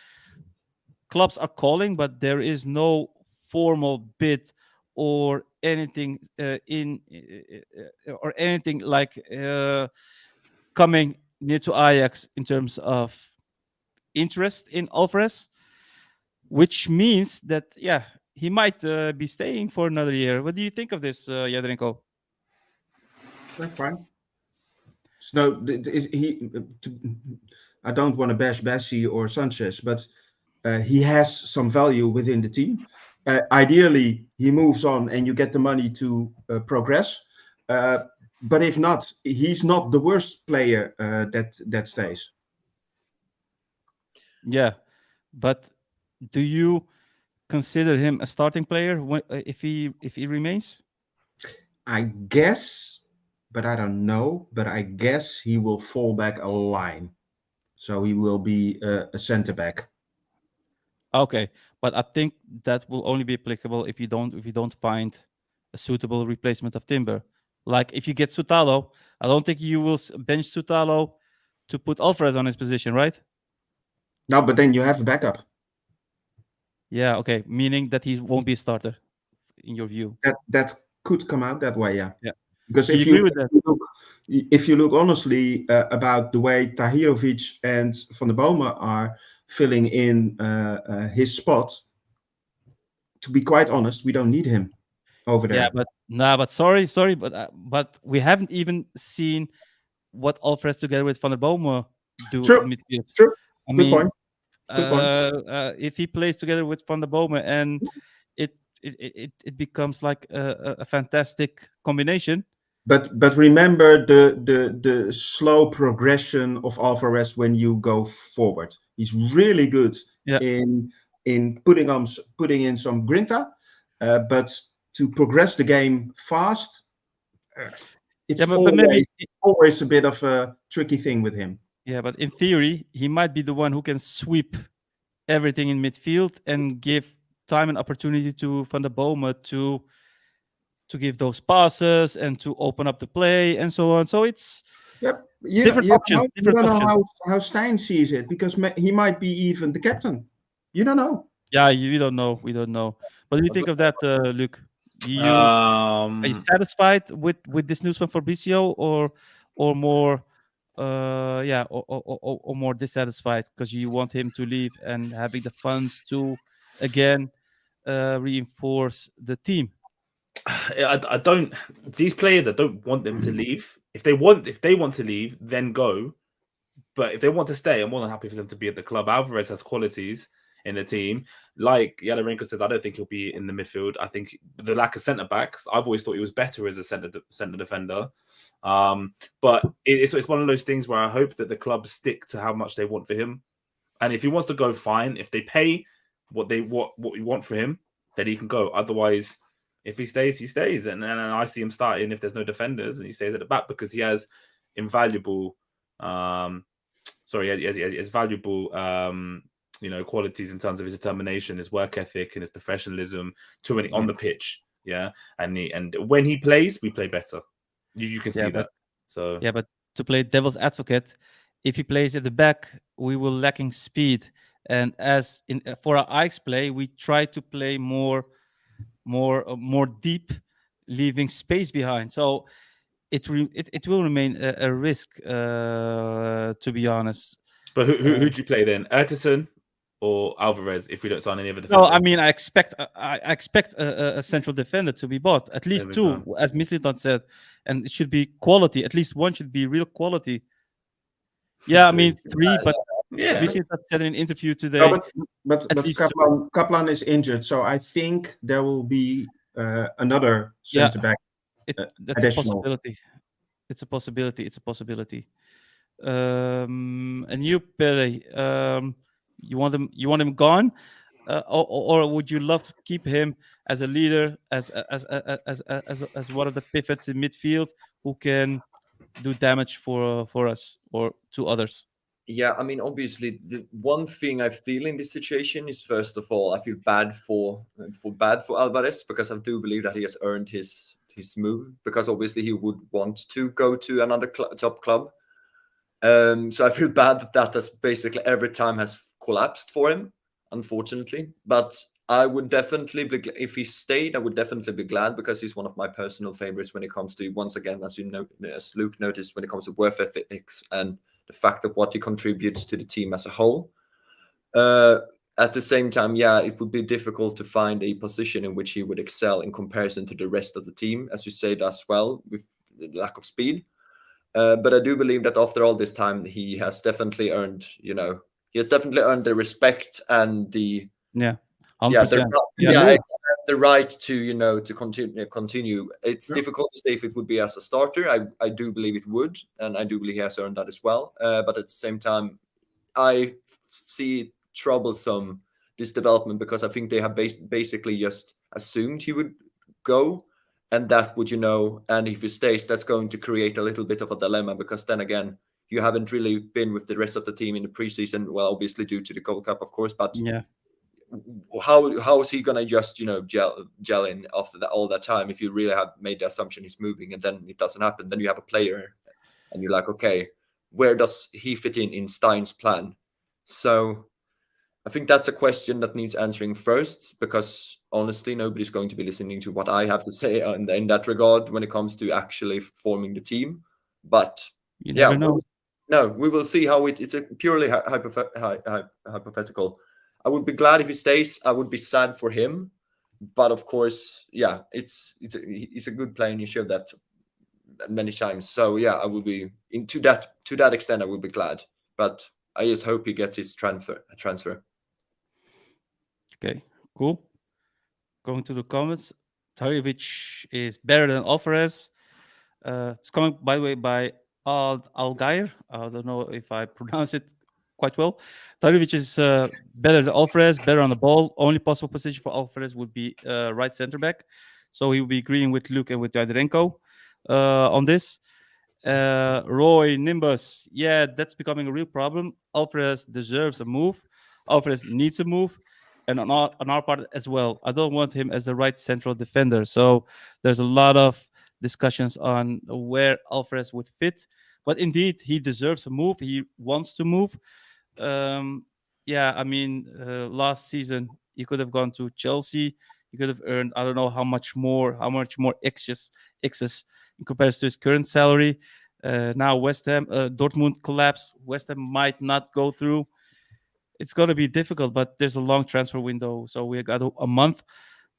clubs are calling, but there is no formal bid or anything or anything like coming near to Ajax in terms of interest in Alvarez, which means that he might be staying for another year. What do you think of this, Jadrenko? That's fine. So I don't want to bash Bessie or Sanchez, but he has some value within the team. Ideally, he moves on and you get the money to progress. But if not, he's not the worst player that stays. Yeah, but do you consider him a starting player if he remains? I guess, but I don't know. But I guess he will fall back a line, so he will be a center back. Okay, but I think that will only be applicable if you don't find a suitable replacement of Timber. Like if you get Sutalo, I don't think you will bench Sutalo to put Alvarez on his position, right? No, but then you have a backup. Yeah, okay. Meaning that he won't be a starter, in your view. That could come out that way, yeah. Yeah. Because if you look honestly about the way Tahirovic and Van der Boma are filling in his spot, to be quite honest, we don't need him over there. Yeah, but sorry, but we haven't even seen what Alvarez together with Van der Boma do in midfield. True. I Good mean, point. if he plays together with Van der Boma and it becomes like a fantastic combination. But remember the slow progression of Alvarez when you go forward. He's really good in putting in some grinta, but to progress the game fast, it's always a bit of a tricky thing with him. Yeah, but in theory, he might be the one who can sweep everything in midfield and give time and opportunity to Van der Boma to give those passes and to open up the play and so on. So it's different options. You don't know how Stein sees it because he might be even the captain. You don't know. Yeah, we don't know. What do you think of that, Luke? Are you satisfied with this news from Fabrizio or more? Or more dissatisfied because you want him to leave and having the funds to again reinforce the team. I don't. These players, I don't want them to leave. If they want to leave, then go. But if they want to stay, I'm more than happy for them to be at the club. Alvarez has qualities. in the team. Like Yalarenko says, I don't think he'll be in the midfield. I think the lack of centre backs. I've always thought he was better as a centre defender. But it's one of those things where I hope that the club stick to how much they want for him. And if he wants to go, fine. If they pay what we want for him, then he can go. Otherwise, if he stays, he stays. And then I see him starting if there's no defenders, and he stays at the back because he has invaluable. He has valuable qualities in terms of his determination, his work ethic, and his professionalism on the pitch. Yeah, and when he plays, we play better. You can see that. So but to play devil's advocate, if he plays at the back, we will lacking speed. And for our Ajax play, we try to play more deep, leaving space behind. So it will remain a risk, to be honest. But who do you play then? Ertesen or Alvarez if we don't sign any other defenders? No, I mean I expect a central defender to be bought, at least two, as Mislitan said, and it should be quality. At least one should be real quality. Yeah, I mean 3, but Mislitan said in an interview today. No, but Kaplan is injured, so I think there will be another centre back. That's additional. A possibility. It's a possibility. And you, Pele, you want him gone, or would you love to keep him as a leader, as one of the pivots in midfield who can do damage for us or to others? Yeah, I mean, obviously, the one thing I feel in this situation is, first of all, I feel bad for Alvarez, because I do believe that he has earned his move, because obviously he would want to go to another top club. So I feel bad that has basically every time has collapsed for him, unfortunately. But I would definitely be, if he stayed, I would definitely be glad, because he's one of my personal favorites when it comes to, once again, as Luke noticed, when it comes to work ethics and the fact of what he contributes to the team as a whole. At the same time, it would be difficult to find a position in which he would excel in comparison to the rest of the team, as you said as well, with the lack of speed. But I do believe that after all this time, he has definitely earned, the respect and the 100%. The right to to continue. It's difficult to say if it would be as a starter. I do believe it would, and I do believe he has earned that as well. But at the same time, I see troublesome this development, because I think they have basically just assumed he would go, and that would and if he stays, that's going to create a little bit of a dilemma, because then again, you haven't really been with the rest of the team in the preseason. Well, obviously due to the Gold Cup, of course, but how is he gonna just gel in after all that time if you really have made the assumption he's moving and then it doesn't happen? Then you have a player and you're like, okay, where does he fit in Stein's plan? So I think that's a question that needs answering first, because honestly, nobody's going to be listening to what I have to say in that regard when it comes to actually forming the team. But you never know. We will see how it's a purely hypothetical. I would be glad if he stays. I would be sad for him, but of course, it's a good player, and he showed that many times. So I would be to that extent. I would be glad, but I just hope he gets his transfer. Okay, cool. Going to the comments, Tarjevic is better than Alvarez. It's coming, by the way, by Algair. I don't know if I pronounce it quite well. Tarjevic is better than Alvarez, better on the ball. Only possible position for Alvarez would be right center back. So he will be agreeing with Luke and with Yadirenko on this. Roy Nimbus, that's becoming a real problem. Alvarez deserves a move. Alvarez needs a move. And on our part as well, I don't want him as the right central defender. So there's a lot of discussions on where Alvarez would fit. But indeed, he deserves a move. He wants to move. I mean, last season he could have gone to Chelsea. He could have earned, I don't know how much more excess in comparison to his current salary. Now West Ham, Dortmund collapse. West Ham might not go through. It's going to be difficult, but there's a long transfer window, so we got a month.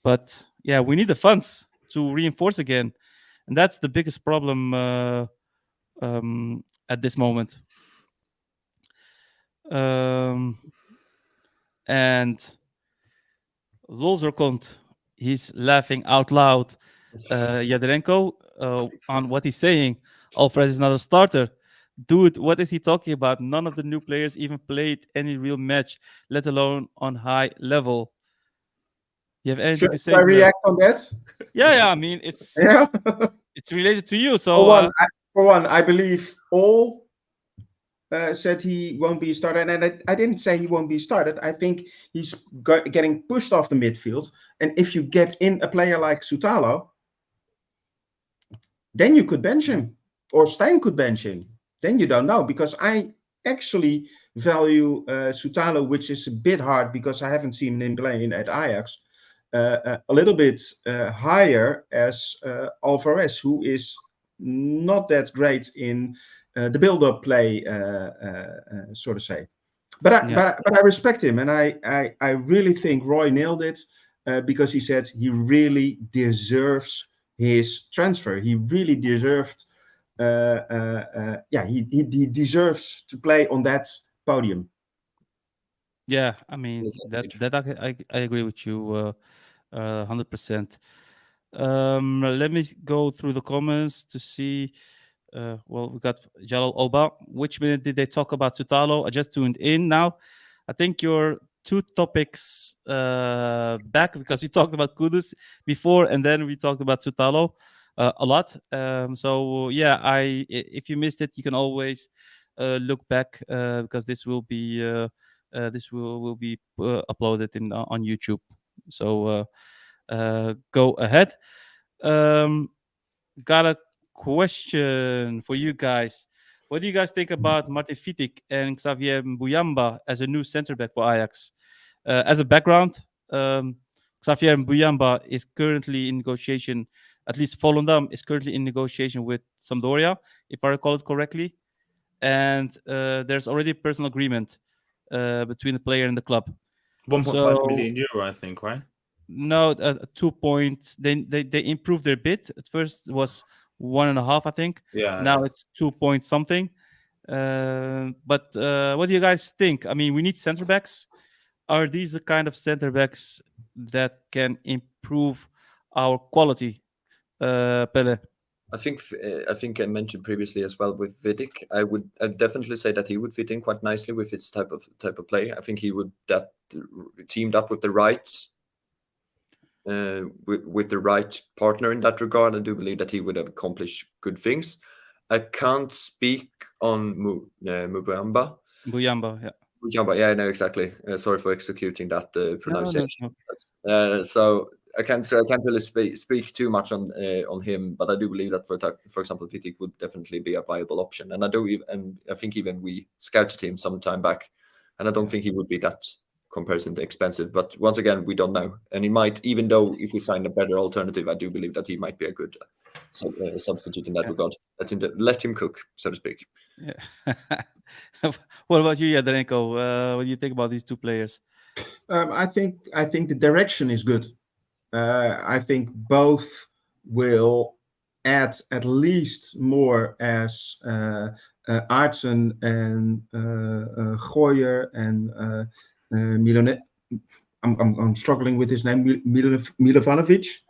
But we need the funds to reinforce again, and that's the biggest problem at this moment. and Lolzerkont, he's laughing out loud. Yadrenko, on what he's saying. Alvarez is not a starter. Dude, what is he talking about? None of the new players even played any real match, let alone on high level. You have anything to Should say I to that? react on that? Yeah. I mean, it's Yeah. it's related to you. For So one, I believe all said he won't be started, and I didn't say he won't be started. I think he's getting pushed off the midfield, and if you get in a player like Sutalo, then you could bench him, or Stein could bench him. Then you don't know, because I actually value Sutalo, which is a bit hard because I haven't seen him playing at Ajax, a little bit higher as Alvarez, who is not that great in the build-up play, so to say. But I respect him, and I really think Roy nailed it, because he said he really deserves his transfer. He really deserved. He deserves to play on that podium. yeah, I mean that I agree with you 100%. Let me go through the comments to see. Well, we got Jalal Oba. Which minute did they talk about Sutalo? I just tuned in now. I think you're 2 topics back, because we talked about Kudus before, and then we talked about Sutalo a lot. So yeah, if you missed it, you can always look back, because this will be uploaded on YouTube. So go ahead. Got a question for you guys. What do you guys think about Martin Fitik and Xavier Mbuyamba as a new center back for Ajax? As a background, Xavier Mbuyamba is currently in negotiation, at least Volendam is currently in negotiation with Sampdoria, if I recall it correctly. And there's already a personal agreement between the player and the club. 1.5 million euro, I think, right? No, 2 points. They improved their bid. At first it was 1.5, I think. Yeah. Now it's 2 point something. But what do you guys think? I mean, we need center backs. Are these the kind of center backs that can improve our quality? Pelle. I think I mentioned previously as well with Vidic. I'd definitely say that he would fit in quite nicely with his type of play. I think he would that teamed up with the right with the right partner in that regard. I do believe that he would have accomplished good things. I can't speak on Mbuyamba. Mbuyamba, yeah. Mbuyamba, yeah, I know exactly. Sorry for executing that pronunciation. No. So I can't really speak too much on him, but I do believe that for example, Vitic would definitely be a viable option, and I think even we scouted him some time back, and I don't think he would be that comparison to expensive. But once again, we don't know, and he might, even though if we find a better alternative, I do believe that he might be a good substitute in that regard. Let him cook, so to speak. Yeah. What about you, Yadrenko? What do you think about these two players? I think the direction is good. I think both will add at least more as Aartsen and Gooyer and Milone. I'm struggling with his name. Milovanovic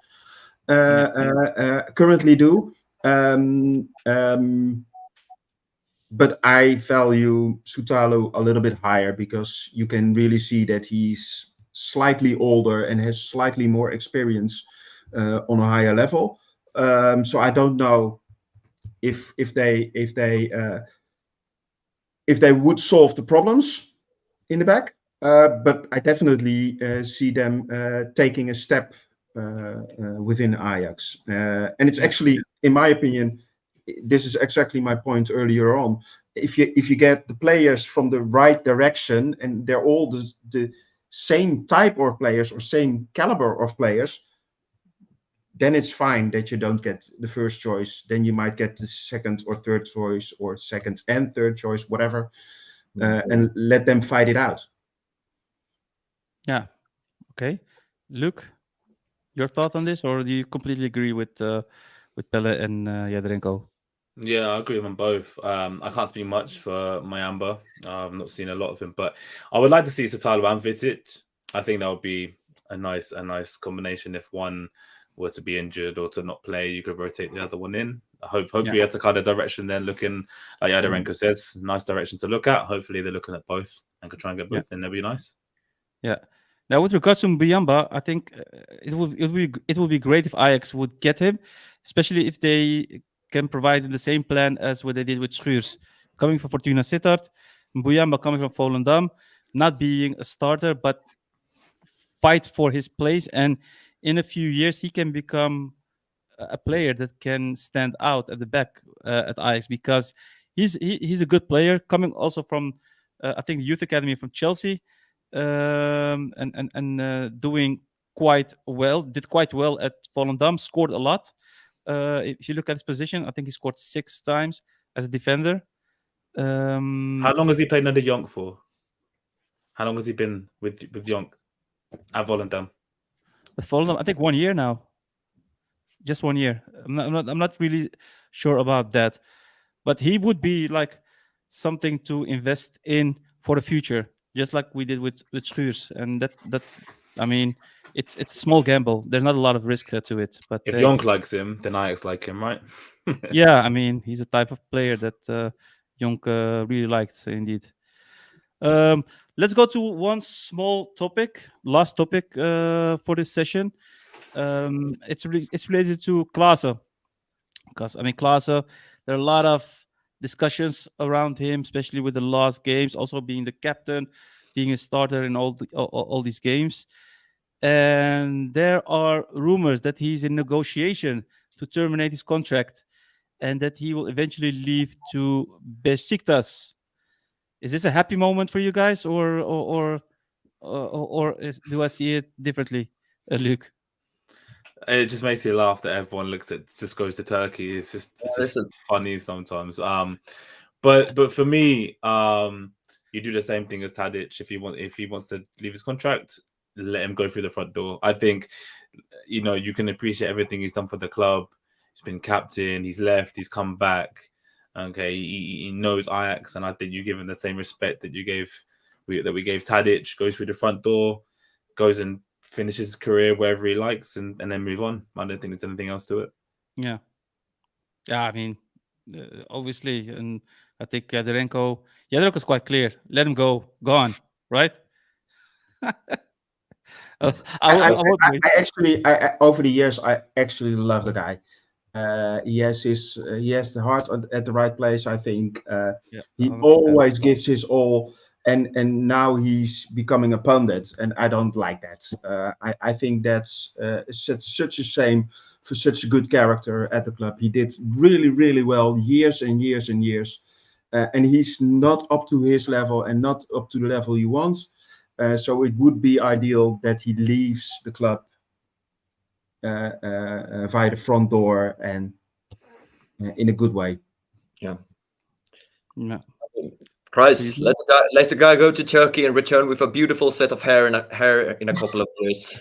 currently do. But I value Sutalo a little bit higher, because you can really see that he's slightly older and has slightly more experience on a higher level. So I don't know if they would solve the problems in the back, but I definitely see them taking a step within Ajax, and it's actually, in my opinion, this is exactly my point earlier on. If you get the players from the right direction, and they're all the same type of players or same caliber of players, then it's fine that you don't get the first choice. Then you might get the second or third choice, or second and third choice, whatever, and let them fight it out. Yeah. Okay. Luke, your thought on this, or do you completely agree with Pelle and Yadrenko? Yeah, I agree with them both. I can't speak much for Mayamba. I've not seen a lot of him, but I would like to see Sutalo and Vitic. I think that would be a nice combination. If one were to be injured or to not play, you could rotate the other one in. Hopefully that's the kind of direction they're looking. Like Yadarenko says, nice direction to look at. Hopefully they're looking at both and could try and get both in. That'd be nice. Yeah. Now, with regards to Mbuyamba, I think it would be great if Ajax would get him, especially if they can provide him the same plan as what they did with Schuurs, coming from Fortuna Sittard, Mbuyamba coming from Volendam, not being a starter, but fight for his place, and in a few years he can become a player that can stand out at the back at Ajax, because he's a good player, coming also from I think the youth academy from Chelsea, and doing quite well. Did quite well at Volendam. Scored a lot. If you look at his position, I think he scored 6 times as a defender. How long has he played under Jonk for? How long has he been with Jonk at Volendam? At Volendam, I think 1 year now. Just 1 year. I'm not really sure about that, but he would be like something to invest in for the future, just like we did with Schuurs. And that I mean, it's a small gamble. There's not a lot of risk to it. But if Jonk likes him, then Ajax like him, right? Yeah, I mean, he's a type of player that Jonk really liked, indeed. Let's go to one small topic, last topic for this session. It's related to Klaassen, because I mean Klaassen, there are a lot of discussions around him, especially with the last games, also being the captain, being a starter in all these games. And there are rumors that he's in negotiation to terminate his contract, and that he will eventually leave to Besiktas. Is this a happy moment for you guys, or do I see it differently, Luke? It just makes you laugh that everyone just goes to Turkey. It's just funny sometimes. But for me, you do the same thing as Tadic. If he wants to leave his contract, let him go through the front door. I think, you can appreciate everything he's done for the club. He's been captain. He's left. He's come back. Okay, he knows Ajax, and I think you give him the same respect that we gave Tadic. Goes through the front door, goes and finishes his career wherever he likes, and then move on. I don't think there's anything else to it. Yeah. I mean, obviously, and I think Yadarenko's quite clear. Let him go. Gone. Right? Over the years, I actually love the guy. He has the heart at the right place. I think he 100%. Always gives his all, and now he's becoming a pundit, and I don't like that. I think that's such a shame for such a good character at the club. He did really, really well years and years and years, and he's not up to his level and not up to the level he wants. So it would be ideal that he leaves the club via the front door and in a good way. Yeah. Yeah. Price, let the guy go to Turkey and return with a beautiful set of hair in a couple of years.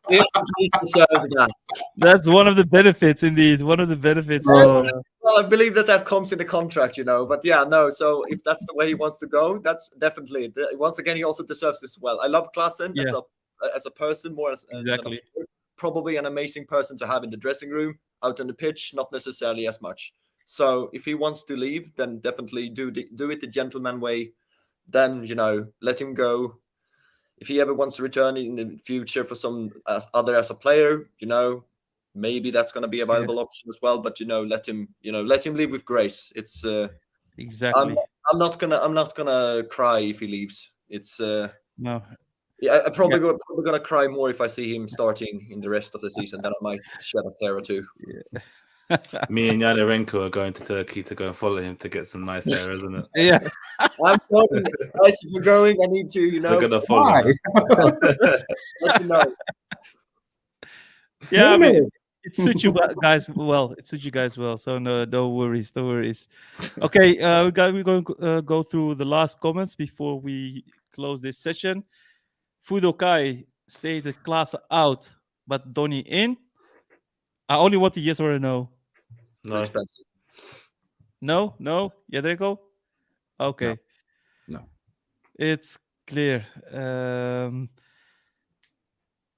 He deserves that. That's one of the benefits, indeed. One of the benefits. Well, I believe that comes in the contract, But yeah, no. So if that's the way he wants to go, that's definitely. Once again, he also deserves this well. I love Klaassen as a person, more as exactly. Probably an amazing person to have in the dressing room. Out on the pitch, not necessarily as much. So if he wants to leave, then definitely do it the gentleman way. Then, let him go. If he ever wants to return in the future for some other as a player, maybe that's going to be a viable option as well. But let him leave with grace. It's exactly. I'm not gonna cry if he leaves. It's no. Yeah, I'm probably gonna cry more if I see him starting in the rest of the season. Then I might shed a tear or two. Yeah. Me and Yadarenko are going to Turkey to go and follow him to get some nice hair, isn't it? Yeah. I'm talking, guys, if you're going, I need to, We're gonna follow him. Let you know. Yeah, I mean, it suits you guys well. It suits you guys well. So no worries, no worries. Okay, we're going to go through the last comments before we close this session. Fudokai stated Klaassen out, but Donny in. I only want a yes or a no. No. Expensive. No, Yadreko? Okay. No. It's clear.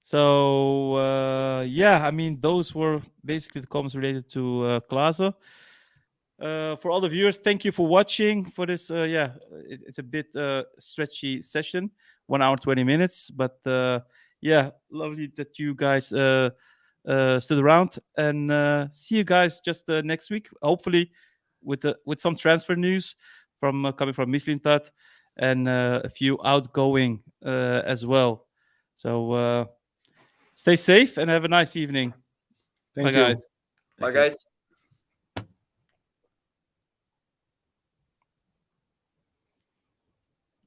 So yeah, I mean, those were basically the comments related to Klase. For all the viewers, thank you for watching for this. It's a bit stretchy session, 1 hour 20 minutes, but yeah, lovely that you guys stood around, and see you guys just next week, hopefully with some transfer news from coming from Mislintat, and a few outgoing as well. So stay safe and have a nice evening. Thank Bye, you. guys. Bye, guys.